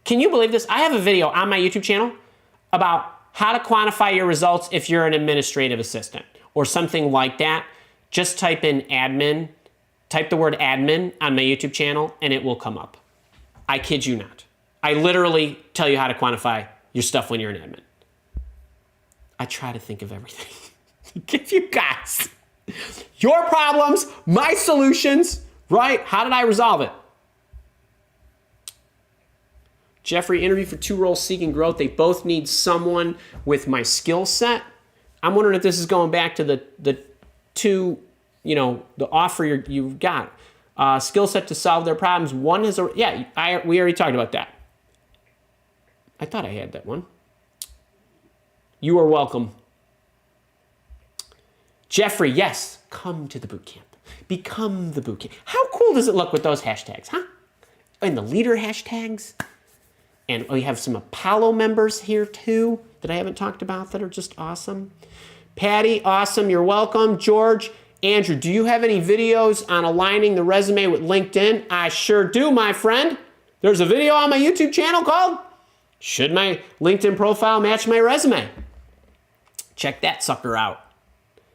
Can you believe this? I have a video on my YouTube channel about how to quantify your results if you're an administrative assistant or something like that. Just type in admin, type the word admin on my YouTube channel, and it will come up. I kid you not. I literally tell you how to quantify your stuff when you're an admin. I try to think of everything. Give you guys your problems, my solutions, right? How did I resolve it? Jeffrey, interview for 2 roles seeking growth. They both need someone with my skill set. I'm wondering if this is going back to the 2, the offer you've got. Skill set to solve their problems. One is, we already talked about that. I thought I had that one. You are welcome. Jeffrey, yes, come to the boot camp. Become the boot camp. How cool does it look with those hashtags, huh? And the leader hashtags. And we have some Apollo members here too that I haven't talked about that are just awesome. Patty, awesome, you're welcome. George, Andrew, do you have any videos on aligning the resume with LinkedIn? I sure do, my friend. There's a video on my YouTube channel called Should My LinkedIn Profile Match My Resume? Check that sucker out.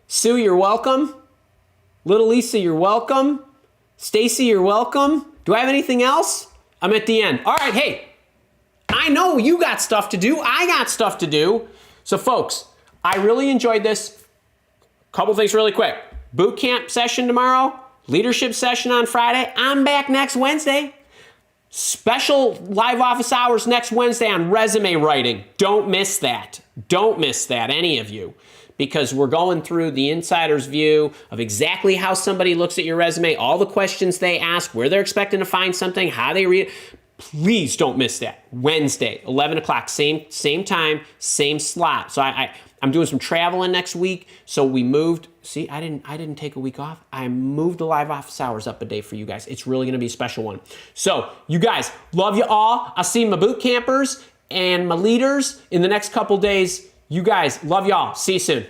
Sue, you're welcome. Little Lisa, you're welcome. Stacy, you're welcome. Do I have anything else? I'm at the end. All right, hey, I know you got stuff to do. I got stuff to do. So folks, I really enjoyed this. Couple things really quick. Boot camp session tomorrow. Leadership session on Friday. I'm back next Wednesday. Special live office hours next Wednesday on resume writing. Don't miss that. Don't miss that, any of you. Because we're going through the insider's view of exactly how somebody looks at your resume, all the questions they ask, where they're expecting to find something, how they read it. Please don't miss that. Wednesday, 11 o'clock, same time, same slot. So I'm doing some traveling next week. So we moved. See, I didn't take a week off. I moved the live office hours up a day for you guys. It's really going to be a special one. So you guys, love you all. I'll see my boot campers and my leaders in the next couple days. You guys, love y'all. See you soon.